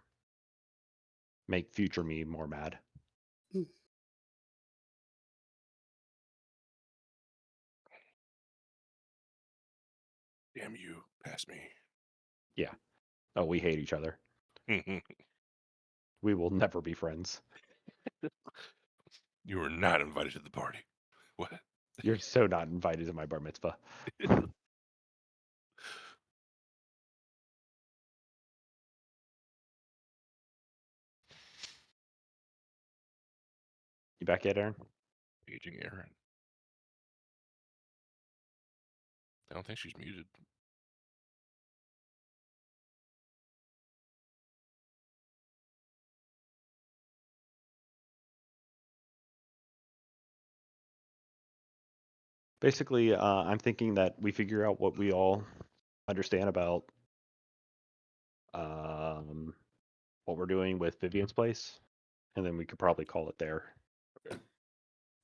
make future me more mad. Damn you, pass me. Yeah. Oh, we hate each other. We will never be friends. You were not invited to the party. What? You're so not invited to my bar mitzvah. You back yet, Aaron? Aging Aaron. I don't think she's muted. Basically, I'm thinking that we figure out what we all understand about um, what we're doing with Vivian's place, and then we could probably call it there.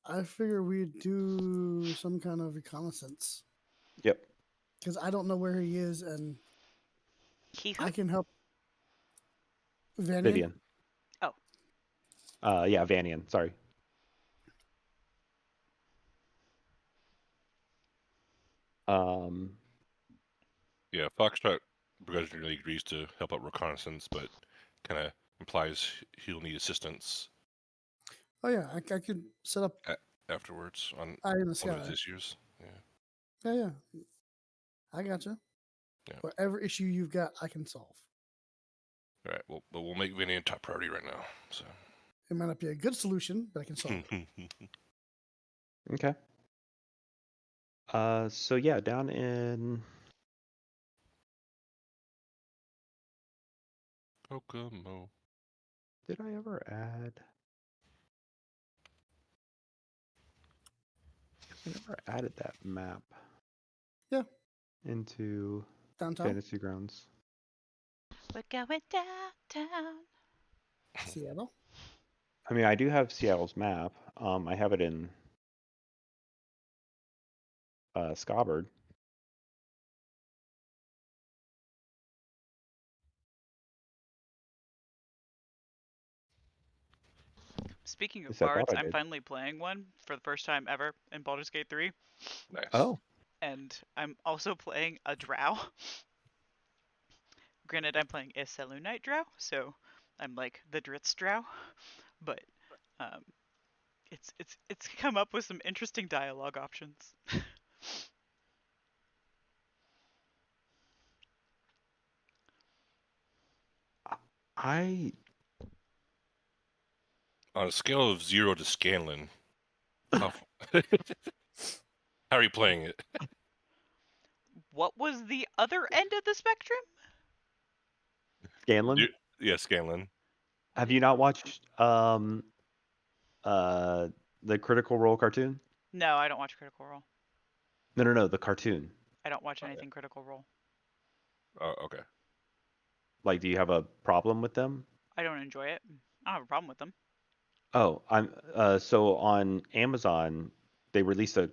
I figure we'd do some kind of reconnaissance Yep. because I don't know where he is, and He who? I can help Vanian. Vivian. Oh. Yeah, Vanian. Sorry. Um, Yeah, Foxtrot begrudgingly agrees to help out reconnaissance, but kind of implies he'll need assistance Oh yeah, I could set up afterwards on eye in the one of his sky. issues. Yeah. Yeah, yeah, I gotcha. Yeah. Whatever issue you've got, I can solve. All right. Well, but we'll make Vinny a top priority right now. So. It might not be a good solution, but I can solve it. okay. So yeah, down in Kokomo. did I ever add? I never added that map. into Downtown Fantasy Grounds. We're going downtown. Seattle. I mean, I do have Seattle's map. I have it in Scobbard. Speaking At of least I thought bards, I I'm did. finally playing one for the first time ever in Baldur's Gate 3, Nice. Oh, and I'm also playing a drow. Granted, I'm playing a Selûnite drow, so I'm like the Dritz drow, but um, it's come up with some interesting dialogue options. I On a scale of 0 to Scanlan, how, how are you playing it? What was the other end of the spectrum? Scanlan. Yeah, Scanlan. Have you not watched uh the Critical Role cartoon? No, I don't watch Critical Role. No, the cartoon. I don't watch Oh, yeah. anything Critical Role. Oh, okay. Like, do you have a problem with them? I don't enjoy it. I don't have a problem with them. Oh, I'm so on Amazon they released a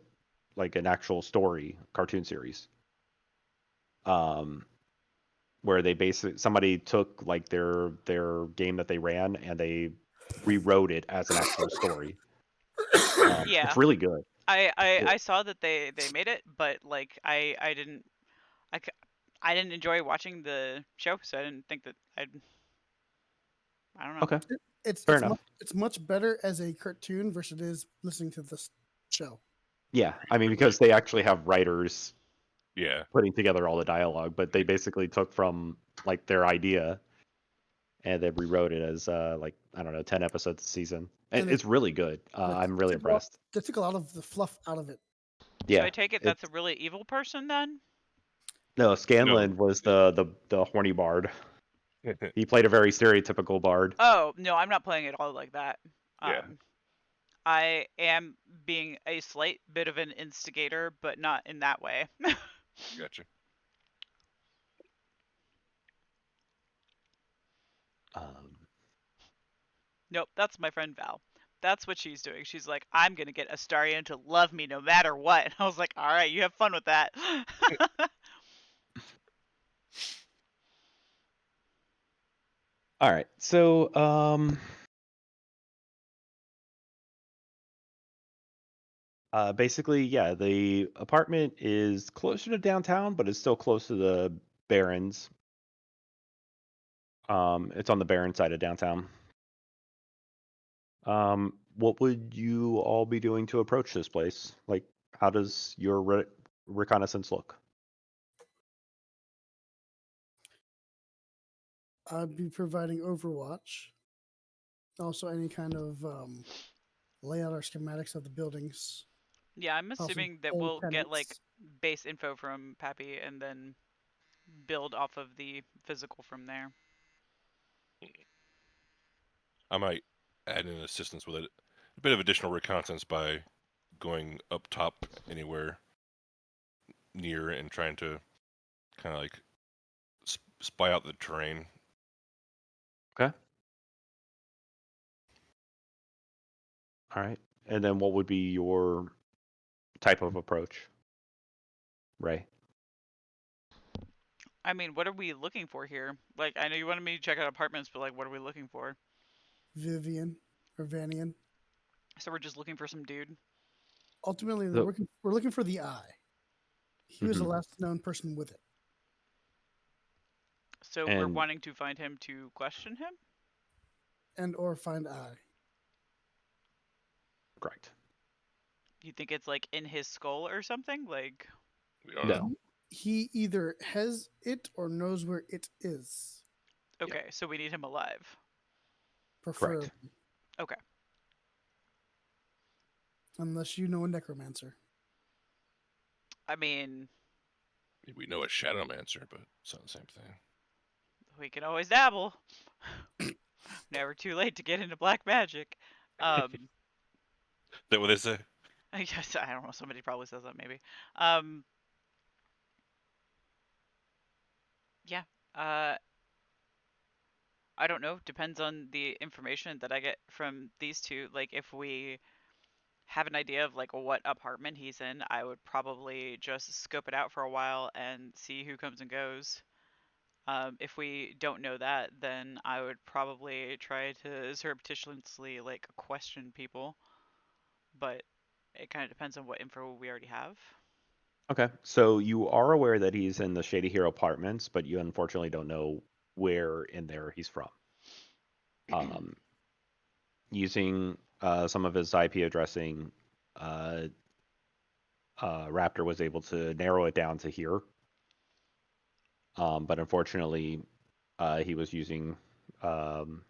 like an actual story cartoon series. Um where they basically somebody took like their game that they ran and they rewrote it as an actual story. Yeah, It's really good. I saw that they made it, but like I didn't I, I didn't enjoy watching the show, so I didn't think that I don't know. Okay, It's fair it's enough. much it's much better as a cartoon versus it is listening to this show. Yeah, I mean because they actually have writers Yeah. putting together all the dialogue, but they basically took from like their idea and then rewrote it as like I don't know 10 episodes a season. And It's really good. I'm really impressed. They took a lot of the fluff out of it. So Yeah, I take it that's a it's really evil person then? no No. Scanlan was the horny bard. He played a very stereotypical bard. Oh, no, I'm not playing it all like that. Yeah. I am being a slight bit of an instigator, but not in that way. Gotcha. Um, Nope, that's my friend Val. That's what she's doing. She's like, I'm gonna get Astarion to love me no matter what. And I was like, all right, you have fun with that. all right, so basically, yeah, the apartment is closer to downtown, but it's still close to the Barrens. It's on the Barren side of downtown. What would you all be doing to approach this place? Like, how does your reconnaissance look? I'd be providing Overwatch. Also, any kind of layout or schematics of the buildings. Yeah, I'm Also, assuming that old we'll get like tenants. base info from Pappy and then build off of the physical from there. I might add in assistance with it. A bit of additional reconnaissance by going up top anywhere near and trying to kind of like spy out the terrain. Okay. All right. And then what would be your type of approach, Ray? I mean, what are we looking for here? Like, I know you wanted me to check out apartments, but like, what are we looking for? Vivian or Vanian. So we're just looking for some dude. Ultimately, So- we're looking for the eye. He was the Mhm. last known person with it, So we're And wanting to find him to question him. and or find eye. correct. You think it's like in his skull or something? Like, We don't No. know. He either has it or knows where it is, okay, so we need him alive. preferably. Correct. Okay. Unless you know a necromancer. I mean, We know a Shadowmancer, but it's not the same thing. we can always dabble. Never too late to get into black magic. Is that what they say? I guess I don't know. Somebody probably says that maybe. Um, Yeah. Uh, I don't know. Depends on the information that I get from these two. Like, if we have an idea of like what apartment he's in, I would probably just scope it out for a while and see who comes and goes. If we don't know that, then I would probably try to surreptitiously like question people, but it kind of depends on what info we already have. Okay, so you are aware that he's in the Shady Hero apartments, but you unfortunately don't know where in there he's from. Um, Using some of his IP addressing, uh, Raptor was able to narrow it down to here. But unfortunately, he was using um,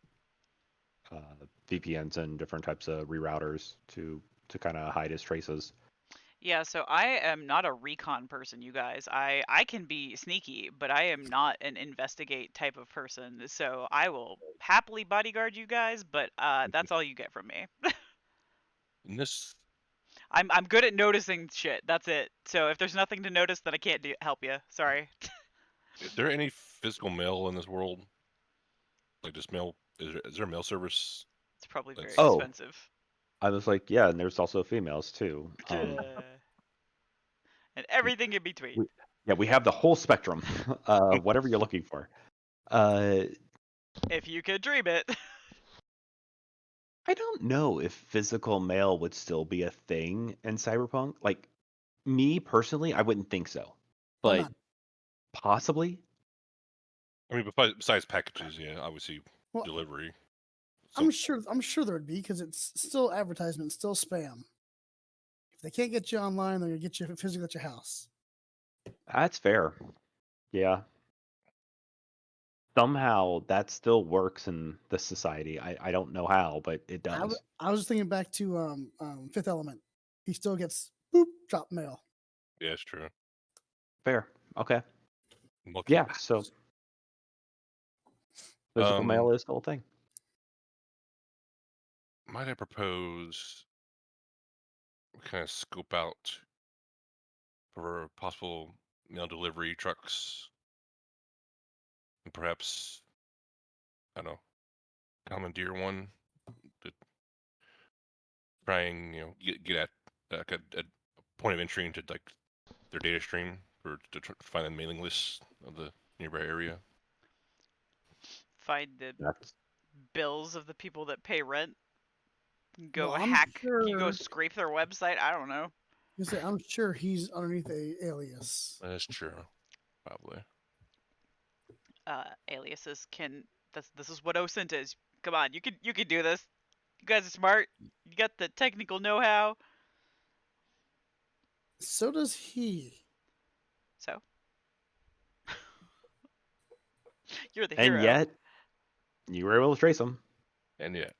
VPNs and different types of rerouters to kind of hide his traces. Yeah, so I am not a recon person, you guys. I can be sneaky, but I am not an investigate type of person. So I will happily bodyguard you guys, but that's all you get from me. In this, I'm good at noticing shit. That's it. So if there's nothing to notice, then I can't help you. Sorry. is there any physical mail in this world? Like just mail? Is there a mail service It's probably very that's Oh, expensive. I was like, yeah, and there's also females too. And everything in between. We, yeah, we have the whole spectrum, whatever you're looking for. Uh, If you could dream it. I don't know if physical mail would still be a thing in Cyberpunk. Like me personally, I wouldn't think so, Why but not? possibly. I mean, besides packages, yeah, obviously Well, delivery. I'm sure there would be because it's still advertisement, still spam. If they can't get you online, they're gonna get you physically at your house. That's fair. Yeah. Somehow that still works in this society. I don't know how, but it does. I was thinking back to Fifth Element. He still gets boop drop mail. Yeah, it's true. Fair. Okay. Monkey Yeah. So Pass. physical Um, mail is still a thing. might I propose we kind of scope out for possible mail delivery trucks and perhaps, I don't know, commandeer one to try and, get at like a point of entry into like their data stream or to find the mailing list of the nearby area. Find the That's bills of the people that pay rent. Well, Go hack. You go scrape their website. I don't know. I'm sure he's underneath a alias. That's true, probably. Aliases can. This is what OSINT is. Come on, you can do this. You guys are smart. You got the technical know-how. So does he. So you're the and hero. yet you were able to trace them. And yeah,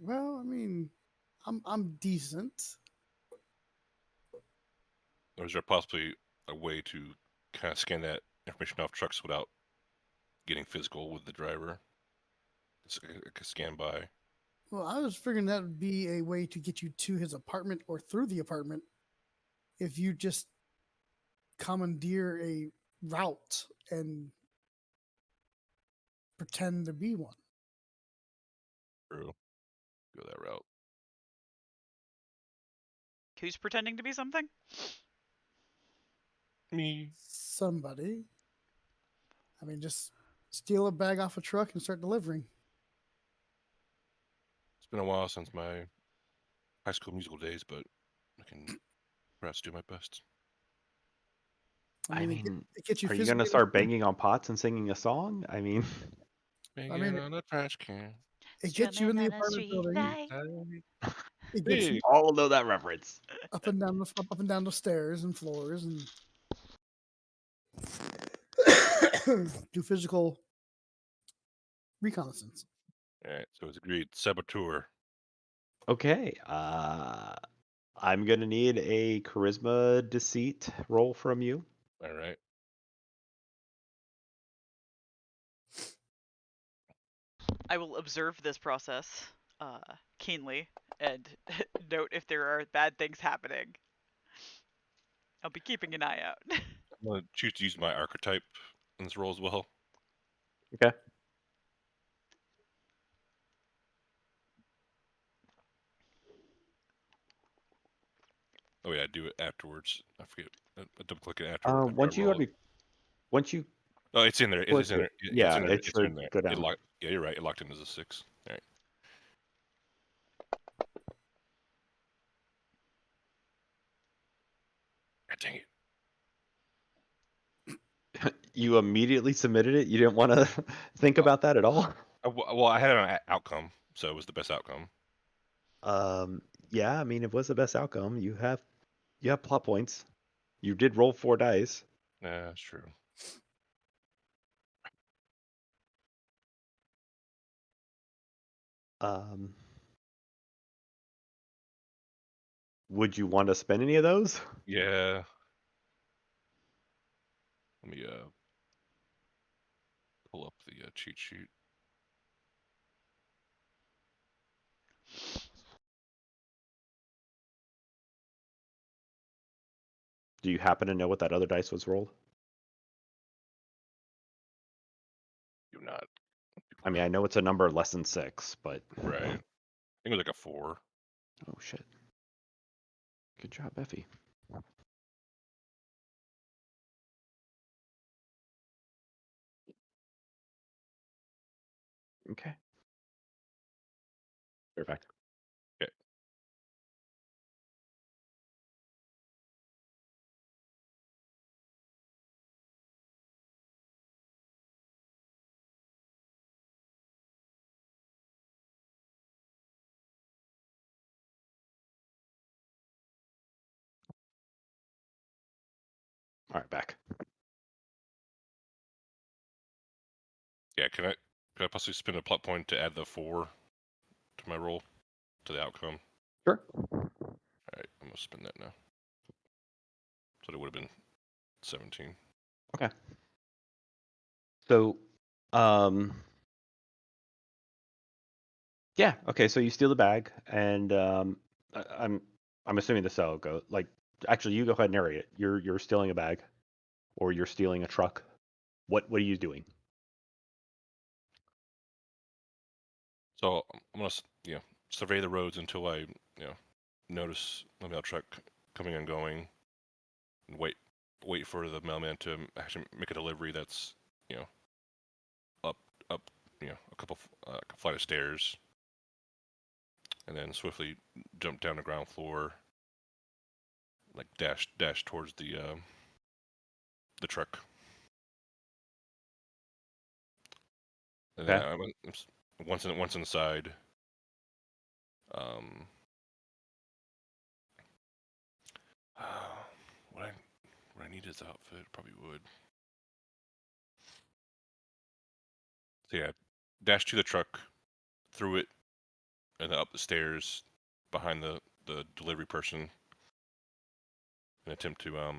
Well, I mean, I'm decent. or is there possibly a way to kind of scan that information off trucks without getting physical with the driver? It's like a scan by. Well, I was figuring that would be a way to get you to his apartment or through the apartment if you just commandeer a route and pretend to be one. True. Go that route. Who's pretending to be something? Me. Somebody. I mean, just steal a bag off a truck and start delivering. It's been a while since my high school musical days, but I can perhaps do my best. I I mean, mean, it gets you are you gonna physically. start banging on pots and singing a song? I mean, I Banging mean, on a trash can. it gets you in Strumming the on a apartment street building. light. It gets Hey, you all know that reference. up and down the stairs and floors and do physical reconnaissance. all right, so it's agreed. Saboteur. Okay. I'm gonna need a charisma deceit roll from you. All right. I will observe this process keenly and note if there are bad things happening. I'll be keeping an eye out. I'm gonna choose to use my archetype in this role as well. Okay. Oh yeah, I do it afterwards. I forget. I double click it after I Once you roll it. once you Oh, it's in there. It click is in it, there. It's yeah, in there. it It's in should there. go It down. locked. Yeah, you're right. It locked in as a 6. All right. God dang it. You immediately submitted it. You didn't want to think Uh, about that at all. Well, I had an outcome, so it was the best outcome. Yeah, I mean, it was the best outcome. You have plot points. You did roll 4 dice. Yeah, that's true. Um, would you want to spend any of those? Yeah. Let me pull up the cheat sheet. Do you happen to know what that other dice was rolled? Do not. I mean, I know it's a number less than 6, but Right. I think it was like a 4. oh shit. Good job, Effie. Okay. Perfect. Okay. All right, back. Yeah. Can I possibly spend a plot point to add the 4 to my roll to the outcome? Sure. All right. I'm gonna spend that now. So it would have been 17. Okay. So, yeah. Okay. So you steal the bag, and I'm assuming this how it go. Like, actually, you go ahead and narrate it. You're stealing a bag, or you're stealing a truck. What are you doing? So I'm gonna survey the roads until I notice a mail truck coming and going, and wait for the mailman to actually make a delivery that's you know up up a couple a flight of stairs, and then swiftly jump down the ground floor, like dash towards the truck. And then Okay. once inside, um, would I need his outfit? Probably would. So yeah, dash to the truck, through it, and then up the stairs behind the delivery person, and attempt to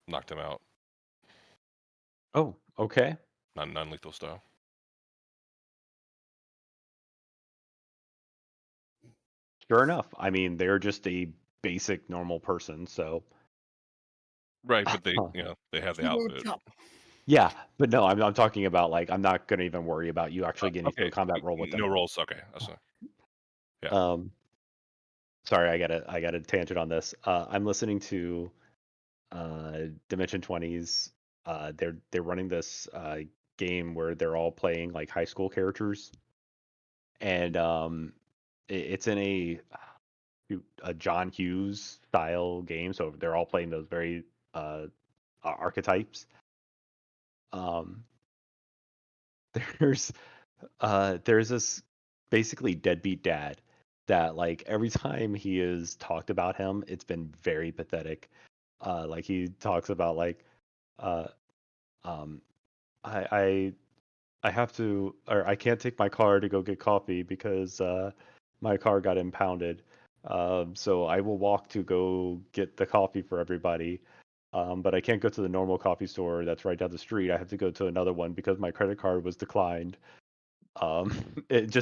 knock them out, Oh, okay. non-lethal style. Sure enough. I mean, they're just a basic normal person, so Right, but they Huh. they have the Kilo outfit. chop. Yeah, but no, I'm talking about like I'm not gonna even worry about you actually getting to a Okay, combat roll with no them. rolls. Okay, that's fine. Yeah. Um, sorry, I got a tangent on this. I'm listening to Dimension 20s. They're running this game where they're all playing like high school characters, and it's in a John Hughes style game, so they're all playing those very uh, archetypes. Um, there's there's this basically deadbeat dad that like every time he is talked about him, it's been very pathetic. Like he talks about like uh um I I have to or I can't take my car to go get coffee because my car got impounded. So I will walk to go get the coffee for everybody. But I can't go to the normal coffee store that's right down the street. I have to go to another one because my credit card was declined. It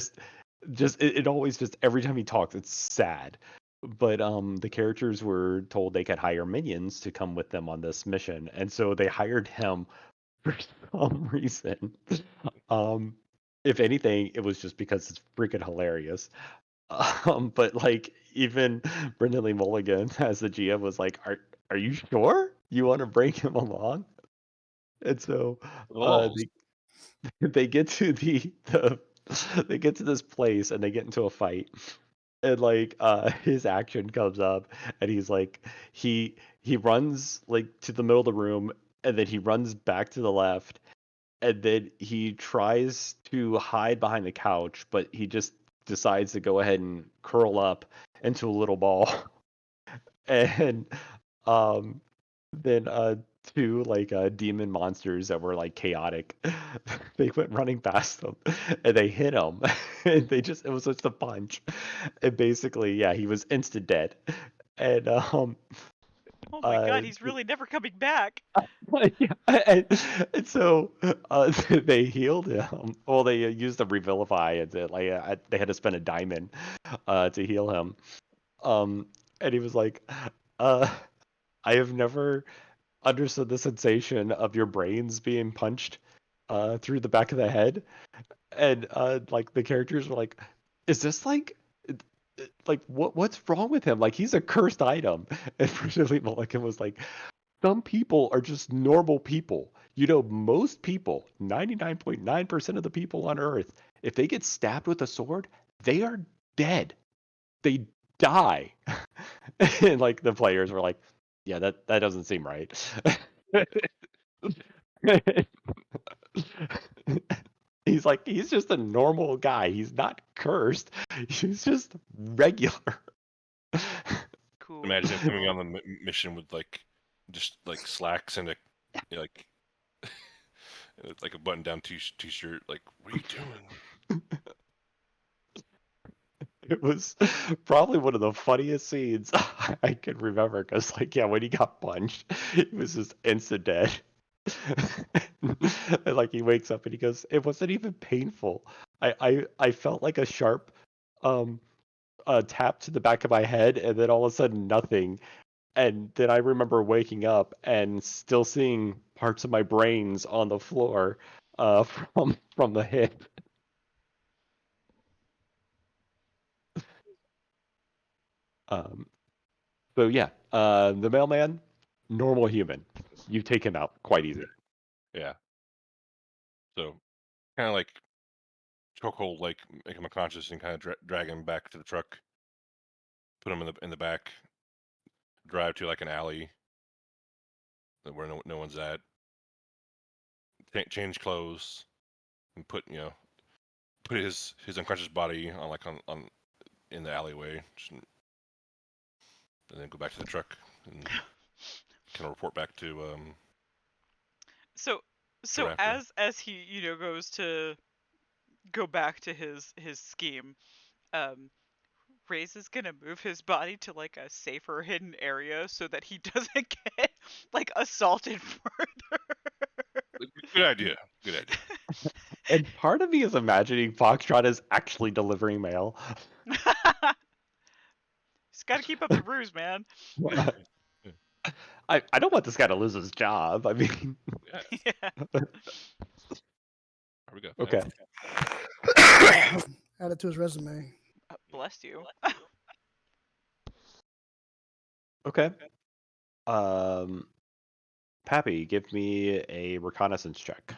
it always just every time he talks, it's sad. But the characters were told they could hire minions to come with them on this mission, and so they hired him for some reason. Um, if anything, it was just because it's freaking hilarious. But like even Brendan Lee Mulligan as the GM was like, "Are you sure you want to bring him along?" And so Well, they get to the they get to this place and they get into a fight. And like his action comes up and he's like he runs like to the middle of the room and then he runs back to the left and then he tries to hide behind the couch, but he just decides to go ahead and curl up into a little ball. And um then two like demon monsters that were like chaotic, they went running past them and they hit him. And they just it was just a punch. And basically, yeah, he was instant dead. And Oh my uh god, he's really never coming back. yeah, and so they healed him. Well, they used the revivify, and they had to spend a diamond to heal him. Um, and he was like, uh, "I have never understood the sensation of your brains being punched through the back of the head." And like the characters were like, "Is this like what's wrong with him? Like he's a cursed item." And Bridget Mulligan was like, some people are just normal people. You know, most people, 99.9% of the people on Earth, if they get stabbed with a sword, they are dead. They die. And like the players were like, yeah, that doesn't seem right. He's like, he's just a normal guy. He's not cursed. He's just regular. Cool. imagine him coming on the mission with like just like slacks and a like like a button-down t-shirt. Like, what are you doing? It was probably one of the funniest scenes I can remember because, like, yeah, when he got punched, he was just instant dead. And, like, he wakes up and he goes, "It wasn't even painful. I felt like a sharp um tap to the back of my head, and then all of a sudden nothing. And then I remember waking up and still seeing parts of my brains on the floor from the hit." Um, So yeah, the mailman, normal human. You take him out quite easy. Yeah. So kind of like chokehold, like make him unconscious and kind of drag him back to the truck, put him in the back, drive to like an alley where no one's at, change clothes, and put his unconscious body on like on in the alleyway, and then go back to the truck and kind of report back to So Joe so after. as he, goes to go back to his scheme, um Ray's is gonna move his body to like a safer hidden area so that he doesn't get like assaulted further. Good idea. Good idea. And part of me is imagining Foxtrot is actually delivering mail. He's got to keep up the ruse, man. I don't want this guy to lose his job. I mean, Yeah. Yeah. There we go. okay. Add it to his resume. Bless you. Okay. Um, Pappy, give me a reconnaissance check.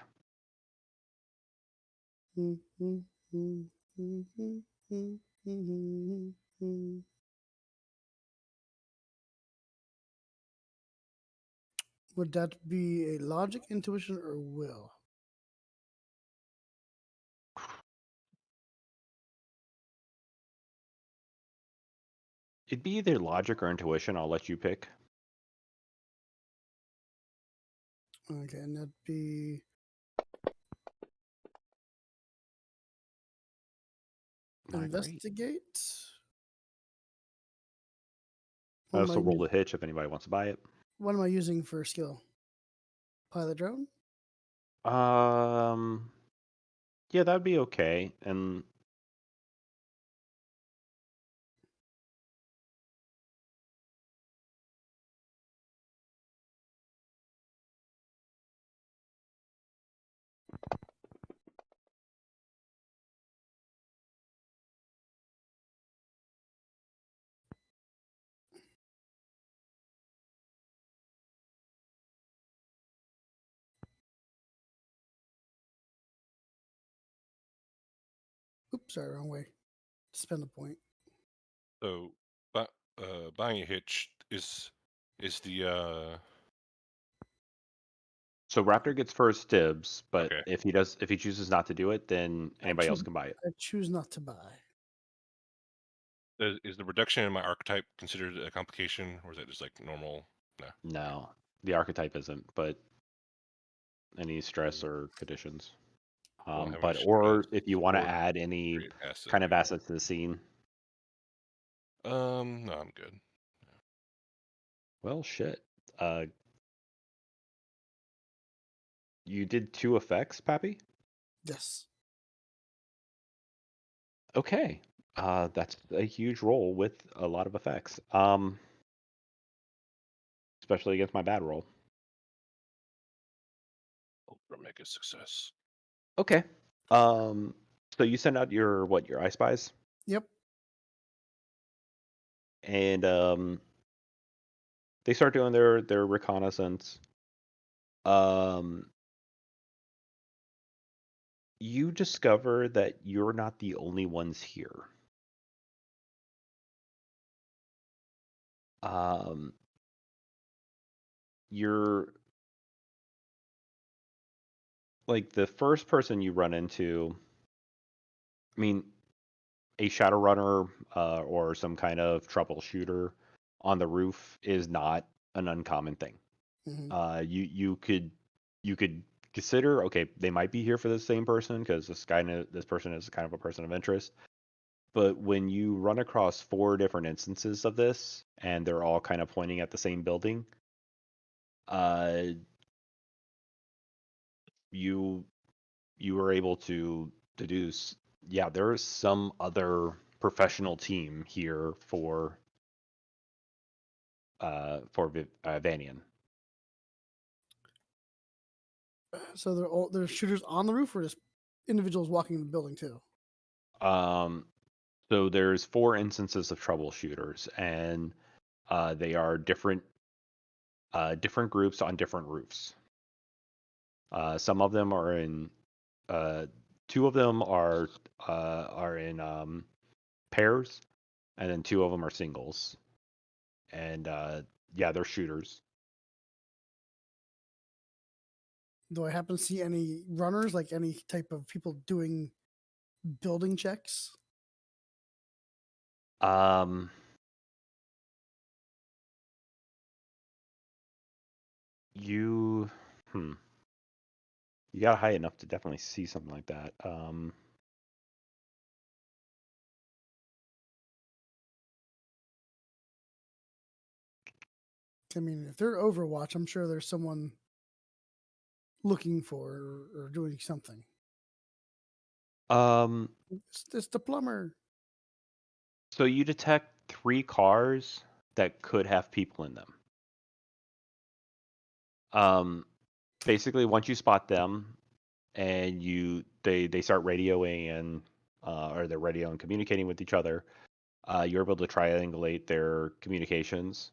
Would that be a logic, intuition, or will? It'd be either logic or intuition. I'll let you pick. Okay, and that'd be Not great. investigate. I What am I, also rolled a hitch if anybody wants to buy it. what am I using for skill? Pilot drone? Um, yeah, that'd be okay. And Oops, sorry, wrong way. Spend a point. So, but buying a hitch is the So Raptor gets first dibs, but okay. if he chooses not to do it, then anybody else can buy it. I choose not to buy. Is the reduction in my archetype considered a complication, or is that just like normal? No. No, the archetype isn't, but any stress Mm. or conditions. Well, how But much or if you want to support add any create asset? kind of assets to the scene, No, I'm good. well, shit. You did 2 effects, Pappy? Yes. Okay. That's a huge roll with a lot of effects. Especially against my bad roll. Ultra mega success. Okay. So you send out your I spies, Yep. and they start doing their reconnaissance. Um, you discover that you're not the only ones here. Um, you're like the first person you run into. I mean, a Shadowrunner or some kind of troubleshooter on the roof is not an uncommon thing. Hmm. You could consider, okay, they might be here for the same person because this person is kind of a person of interest. But when you run across 4 different instances of this and they're all kind of pointing at the same building, uh, you you were able to deduce, yeah, there's some other professional team here for Vanian. So they're shooters on the roof, or just individuals walking in the building too. Um, so there's 4 instances of troubleshooters, and they are different groups on different roofs. Some of them are in 2 of them are in pairs, and then 2 of them are singles. And yeah, they're shooters. Do I happen to see any runners, like any type of people doing building checks? Um, you, hmm, you got high enough to definitely see something like that. I mean, if they're Overwatch, I'm sure there's someone looking for or doing something. Um, It's the plumber. so you detect 3 cars that could have people in them. Um, basically, once you spot them and they start radioing and or they're radio and communicating with each other, you're able to triangulate their communications,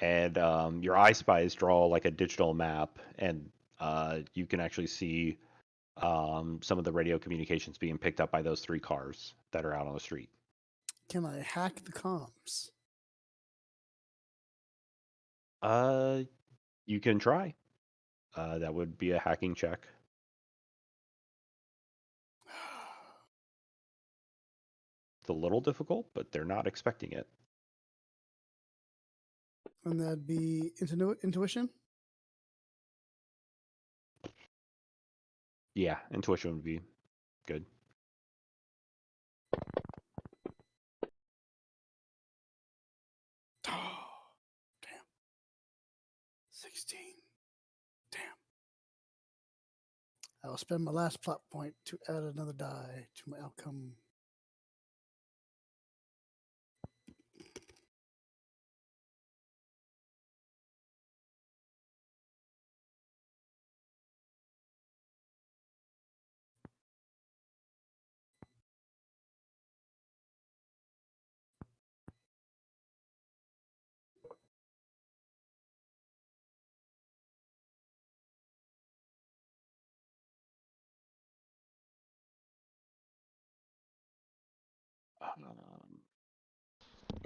and your eye spies draw like a digital map, and you can actually see some of the radio communications being picked up by those 3 cars that are out on the street. Can I hack the comms? Uh, you can try. That would be a hacking check. It's a little difficult, but they're not expecting it. And that'd be intuition. Yeah, intuition would be good. Oh, damn. 16. Damn. I will spend my last plot point to add another die to my outcome.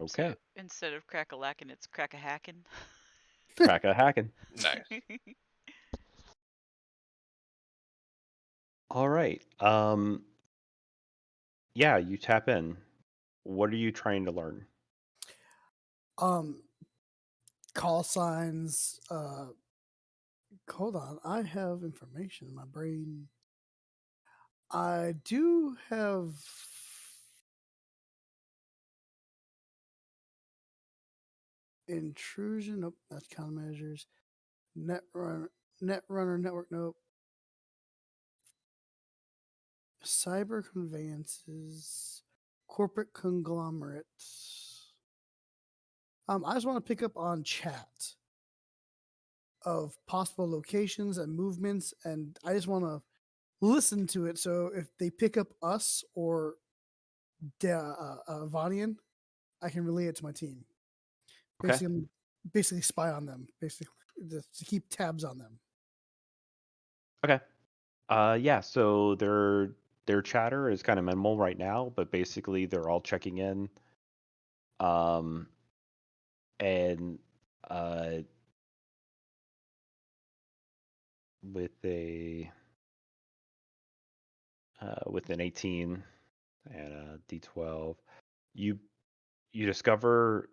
Okay. So instead of crack-a-lackin', it's crack-a-hackin'. Crack a hacking. Nice. All right. Yeah, you tap in. What are you trying to learn? Call signs. Hold on, I have information in my brain. I do have intrusion. Nope, that's countermeasures. Netrunner network. Nope. Cyber conveyances, corporate conglomerates. I just want to pick up on chat of possible locations and movements, and I just want to listen to it. So if they pick up us or Vanian, I can relay it to my team. Okay. Basically spy on them, basically to keep tabs on them. Okay. Yeah, so their chatter is kind of minimal right now, but basically they're all checking in. And with an 18 and a D12, you discover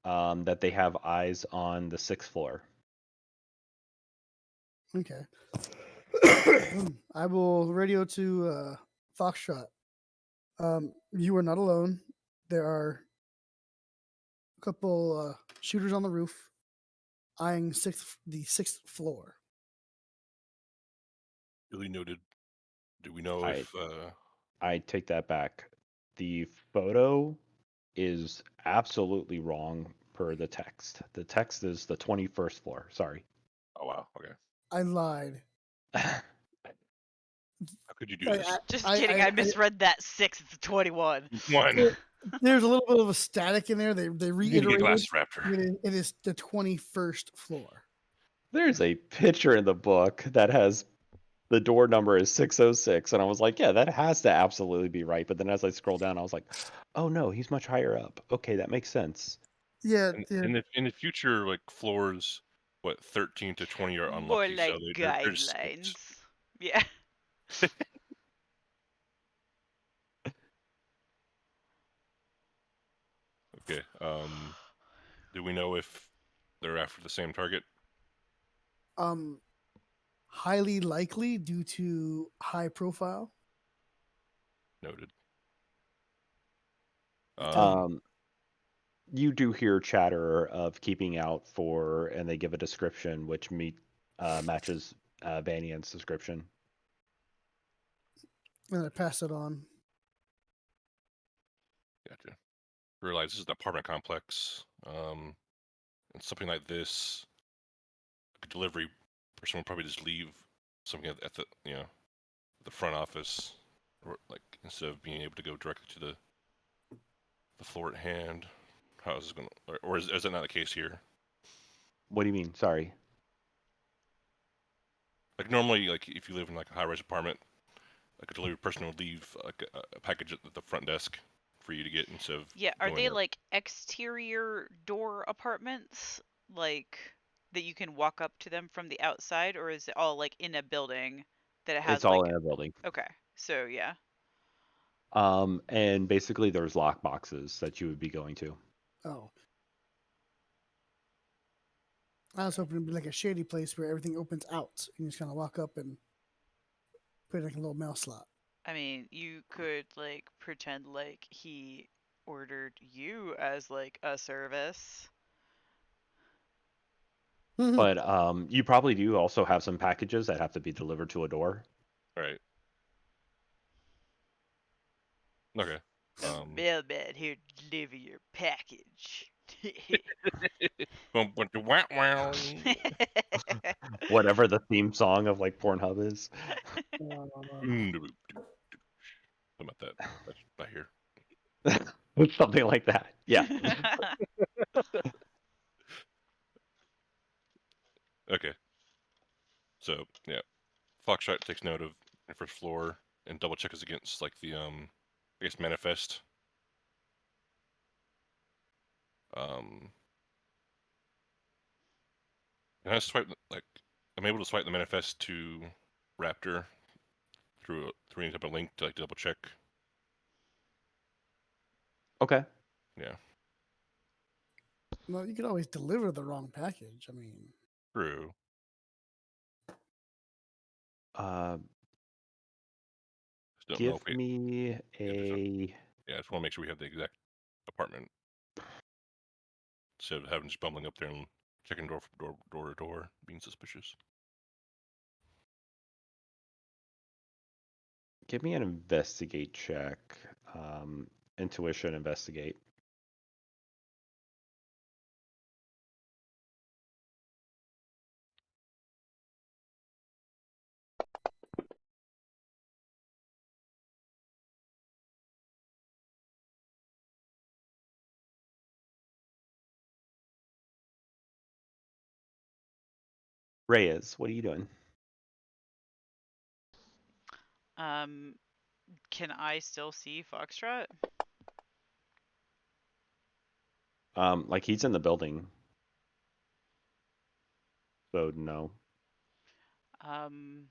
that they have eyes on the 6th floor. Okay. I will radio to Foxtrot. You are not alone. There are a couple shooters on the roof eyeing the 6th floor. Duly noted. Do we know I if I take that back. The photo is absolutely wrong per the text. The text is the 21st floor. Sorry. oh wow, okay. I lied. How could you do I, this? Just kidding, I misread that 6. It's a 21. One. there's a little bit of a static in there. They You need to get reiterated glasses, Raptor. it is the 21st floor. There's a picture in the book that has the door number is 606, and I was like, yeah, that has to absolutely be right. But then as I scroll down, I was like, oh no, he's much higher up. Okay, that makes sense. Yeah, In the future, like floors, what 13 to 20 are More unlucky, like so they're just guidelines. Yeah. okay. Do we know if they're after the same target? highly likely due to high profile. Noted. You do hear chatter of keeping out for, and they give a description which matches Vanian's description. And I pass it on. Gotcha. Realize this is an apartment complex. And something like this, a delivery person would probably just leave something at the the front office, or like instead of being able to go directly to the floor at hand. How is this going to, or is that not the case here? What do you mean? Sorry. Like normally, like if you live in like a high-rise apartment, like a delivery person would leave like a package at the front desk for you to get instead of Yeah, are going they there. like exterior door apartments? Like that you can walk up to them from the outside, or is it all like in a building that it has It's all like in a building. okay. So yeah. And basically there's lock boxes that you would be going to. Oh. I was hoping it'd be like a shady place where everything opens out. You just kind of walk up and put it in like a little mail slot. I mean, you could like pretend like he ordered you as like a service. But you probably do also have some packages that have to be delivered to a door. Right. Okay. Mailman here to deliver your package. Whatever the theme song of like Pornhub is. Something about that. That's not here. Something like that. Yeah. Okay. So yeah, Foxtrot takes note of the first floor and double checks against like the I guess manifest. Can I swipe like I'm able to swipe the manifest to Raptor through any type of link to like double check? Okay. Yeah, Well, you could always deliver the wrong package. I mean, true. Uh, Just don't know give if we. me a. Yeah, I just want to make sure we have the exact apartment instead of having just bumbling up there and checking door to door, being suspicious. Give me an investigate check. Intuition investigate. Reyes, what are you doing? Can I still see Foxtrot? Like he's in the building, so no. Um,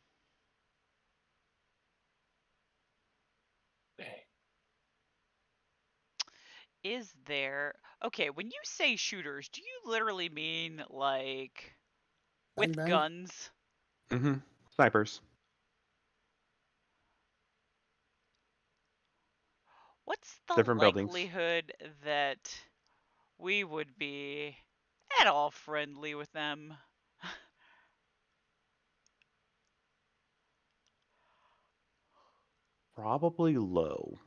is there... Okay, when you say shooters, do you literally mean like bang with bang. guns? Mm-hmm. Snipers. What's the Different buildings. likelihood that we would be at all friendly with them? Probably low.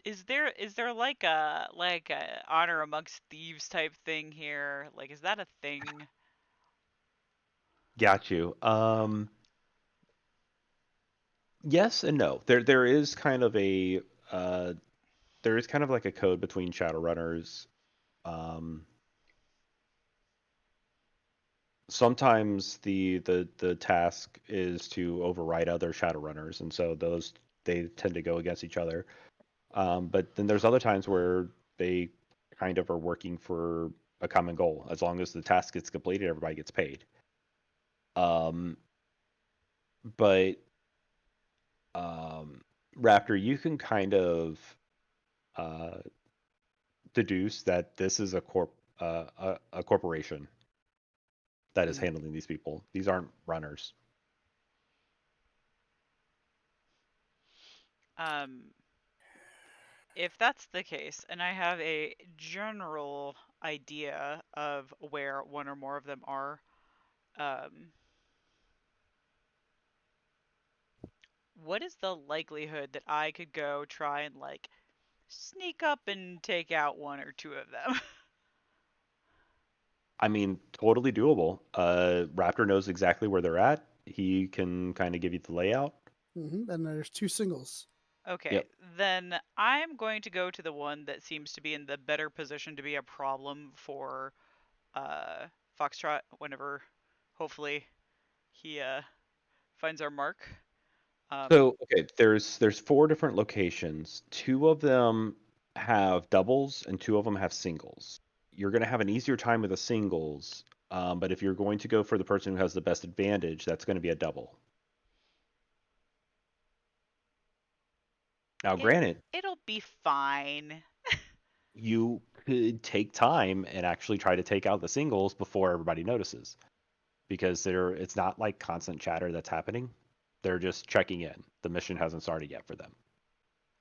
Is there like a honor amongst thieves type thing here? Like, is that a thing? Got you. Yes and no. There is kind of a uh there is kind of like a code between Shadowrunners. Um Sometimes the task is to override other Shadowrunners, and so those they tend to go against each other. But then there's other times where they kind of are working for a common goal. As long as the task gets completed, everybody gets paid. Um, but Raptor, you can kind of uh, deduce that this is a corporation that is Mm. handling these people. These aren't runners. Um, if that's the case, and I have a general idea of where one or more of them are, um, what is the likelihood that I could go try and like sneak up and take out one or two of them? I mean, totally doable. Raptor knows exactly where they're at. He can kind of give you the layout. And there's two singles. Okay, Yep. then I'm going to go to the one that seems to be in the better position to be a problem for uh, Foxtrot whenever, hopefully, he finds our mark. Um, So, okay, there's four different locations. Two of them have doubles and two of them have singles. You're going to have an easier time with the singles, but if you're going to go for the person who has the best advantage, that's going to be a double. Now, it granted, it'll be fine. you could take time and actually try to take out the singles before everybody notices, because it's not like constant chatter that's happening. They're just checking in. The mission hasn't started yet for them.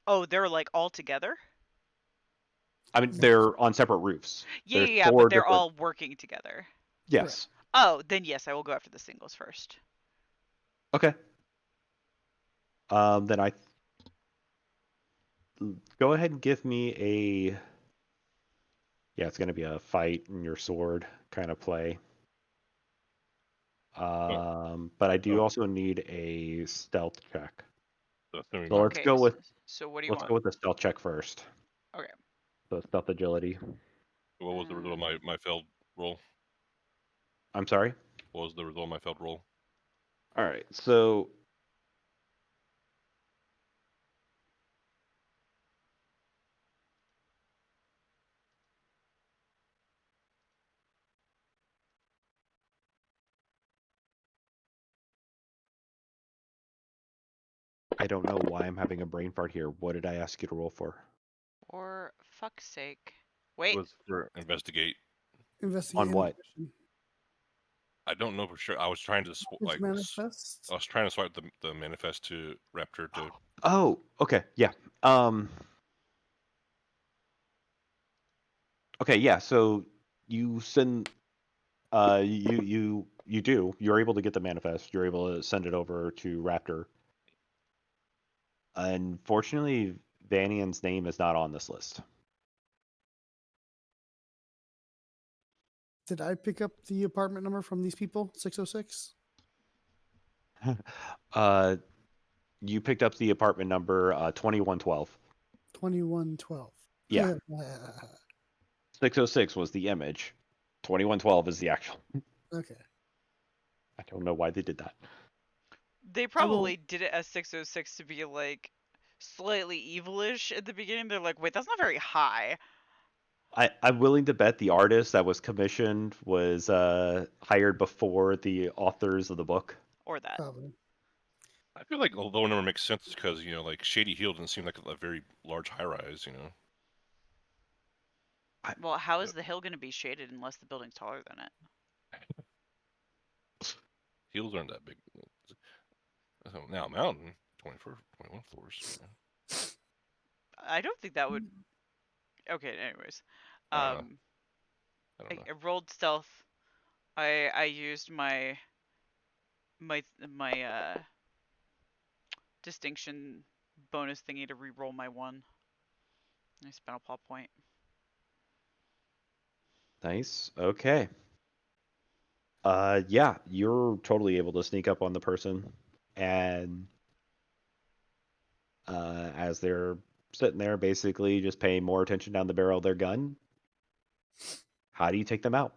Oh, they're like all together? I mean, Yeah, they're on separate roofs. Yeah, There's yeah, yeah, but four they're different. all working together. correct. Yes. Oh, then yes, I will go after the singles first. Okay. Then I go ahead and give me a. Yeah, it's going to be a fight in your sword kind of play. Oh, But I do oh, also need a stealth check. assuming So my Okay, so what do you let's want? go with the stealth check first. Okay. So stealth agility. what was the result of my failed roll? I'm sorry. What was the result of my failed roll? All right. So I don't know why I'm having a brain fart here. What did I ask you to roll for? For fuck's sake. It Wait. was for investigate. Investigate On what? intuition. I don't know for sure. I was trying to It's I manifest. was trying to swipe the manifest to Raptor to. Oh, okay, yeah. Okay, yeah. So you send, you're able to get the manifest. You're able to send it over to Raptor. Unfortunately, Vanian's name is not on this list. Did I pick up the apartment number from these people? 606? You picked up the apartment number 2112. 2112. Yeah, 606 was the image. 2112 is the actual. Okay. I don't know why they did that. They I will. probably did it as 606 to be like slightly evilish at the beginning. They're like, wait, that's not very high. I'm willing to bet the artist that was commissioned was hired before the authors of the book. Or that. Probably. I feel like the low number makes sense because like Shady Hill doesn't seem like a very large high rise. Well, how is the hill going to be shaded unless the building's taller than it? Hills aren't that big. So now mountain 21 floors. I don't think that would. Okay, anyways. I don't know. I I, don't know. I rolled stealth. I used my distinction bonus thingy to re-roll my 1. I spent a plot point. Nice. Okay. Yeah, you're totally able to sneak up on the person, and as they're sitting there, basically just paying more attention down the barrel of their gun, how do you take them out?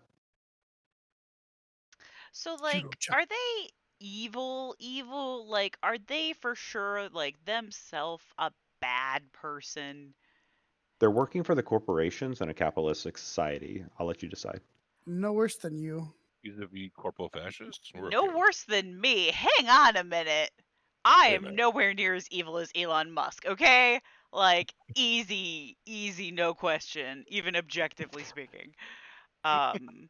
So, Judo like, chop. are they evil? Evil? Like, are they for sure, like, themselves a bad person? They're working for the corporations in a capitalistic society. I'll let you decide. No worse than you. Vis-a-vis corporal fascists, we're No okay with. worse than me. Hang on a minute. I Wait a am minute. nowhere near as evil as Elon Musk, okay? Like, easy, easy, no question, even objectively speaking. Um,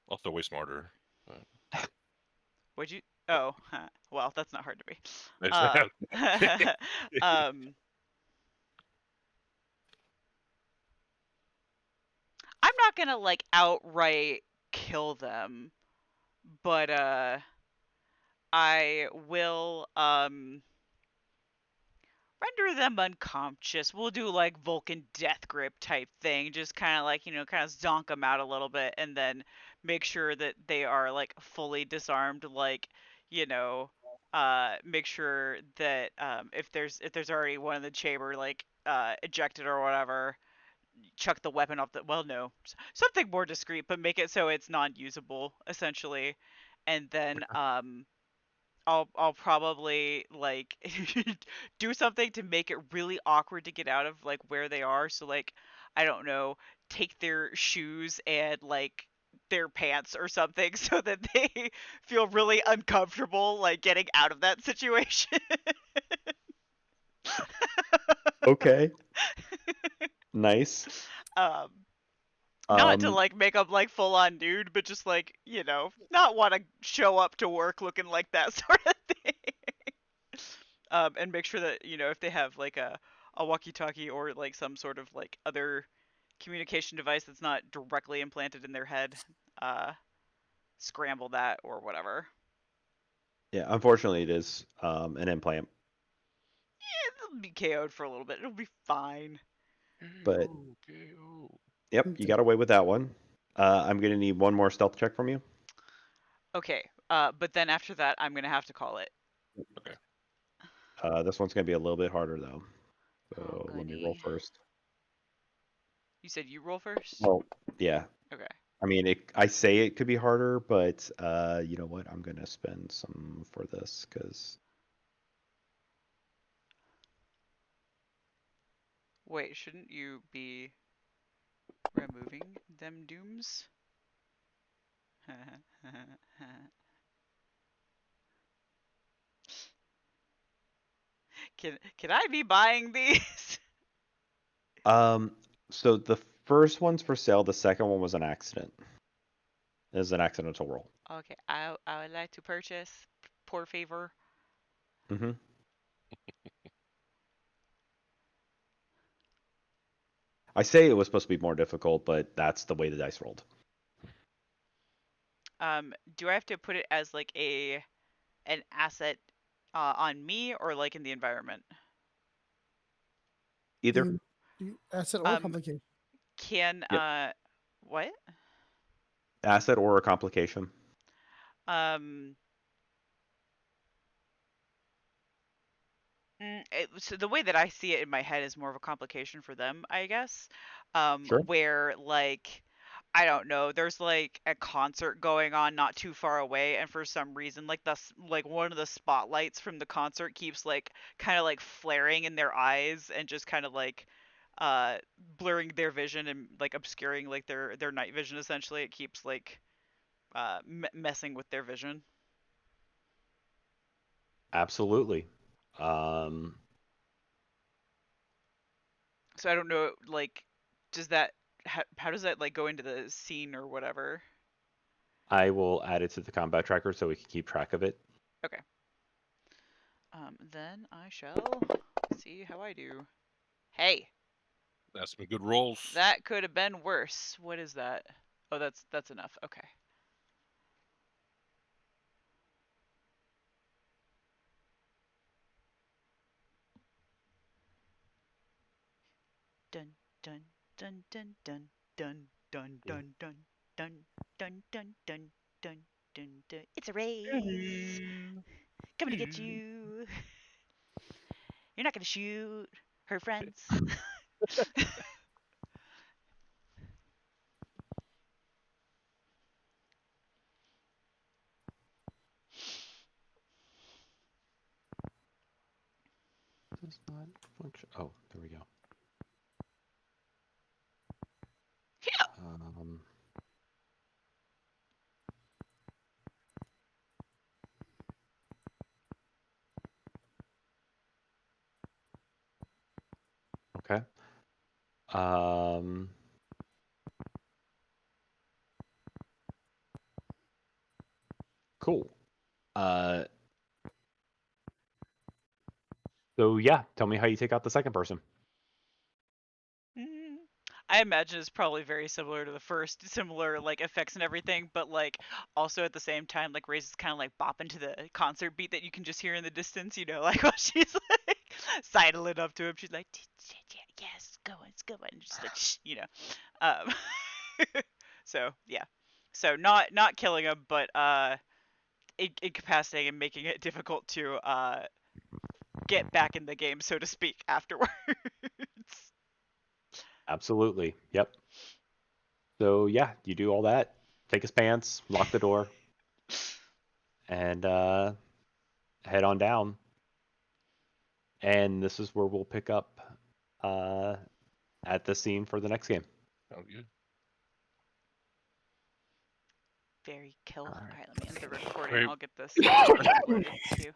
Also way smarter. But would you? Oh, huh. Well, that's not hard to be. I Um, I'm not gonna like outright kill them, but I will render them unconscious. We'll do like Vulcan death grip type thing, just kind of like, kind of zonk them out a little bit and then make sure that they are like fully disarmed, like, you know, make sure that if there's already one in the chamber like ejected or whatever, chuck the weapon off the, well, no, something more discreet, but make it so it's non-usable essentially. And then I'll probably like do something to make it really awkward to get out of like where they are. So like, I don't know, take their shoes and like their pants or something so that they feel really uncomfortable like getting out of that situation. Okay. Nice. um Not to Um, like make up like full on nude, but just like, not want to show up to work looking like that sort of thing. And make sure that, if they have like a walkie-talkie or like some sort of like other communication device that's not directly implanted in their head, uh, scramble that or whatever. yeah, unfortunately, it is an implant, It'll be KO'd for a little bit. It'll be fine. but KO, KO. yep, you got away with that one. I'm gonna need one more stealth check from you. Okay. But then after that, I'm gonna have to call it. Okay. This one's gonna be a little bit harder though. Oh, So let me roll goody. first. You said you roll first? Well, yeah. Okay. I mean, I say it could be harder, but you know what? I'm gonna spend some for this because Wait, shouldn't you be removing them dooms? Can I be buying these? So the first one's for sale. The second one was an accident. It was an accidental roll. Okay, I would like to purchase. Poor favor. Mm-hmm. I say it was supposed to be more difficult, but that's the way the dice rolled. Do I have to put it as like an asset on me or like in the environment? Either. The asset or Um, complication. can Yep. what? Asset or a complication. Um, so the way that I see it in my head is more of a complication for them, I guess. Sure. Where like I don't know, there's like a concert going on not too far away, and for some reason, like like one of the spotlights from the concert keeps like kind of like flaring in their eyes and just kind of like uh blurring their vision and like obscuring like their night vision. Essentially, it keeps like messing with their vision. Absolutely. Um, So I don't know, like, does that how does that like go into the scene or whatever? I will add it to the combat tracker so we can keep track of it. Okay. Then I shall see how I do. Hey, That's some good rolls. that could have been worse. What is that? Oh, that's enough. Okay. Dun dun dun dun dun dun dun dun dun dun dun dun dun dun dun dun. It's a race coming to get you. You're not gonna shoot her friends. Does not function. Oh, there we go. Yeah. Okay. Um, cool. Uh, so yeah, tell me how you take out the second person. Mm, I imagine it's probably very similar to the first, similar like effects and everything, but like also at the same time, like Ray's kind of like bopping to the concert beat that you can just hear in the distance, you know, like while she's like sidling up to him, she's like, yes, it's going, and just like, shh, you know. Um, so yeah, so not killing him, but incapacitating and making it difficult to get back in the game, so to speak, afterwards. Absolutely. Yep. So yeah, you do all that. Take his pants, lock the door, and head on down. And this is where we'll pick up uh, at the scene for the next game. Oh, good. Very cool. All All right. right, let me end the recording. Very- I'll get this uploaded too.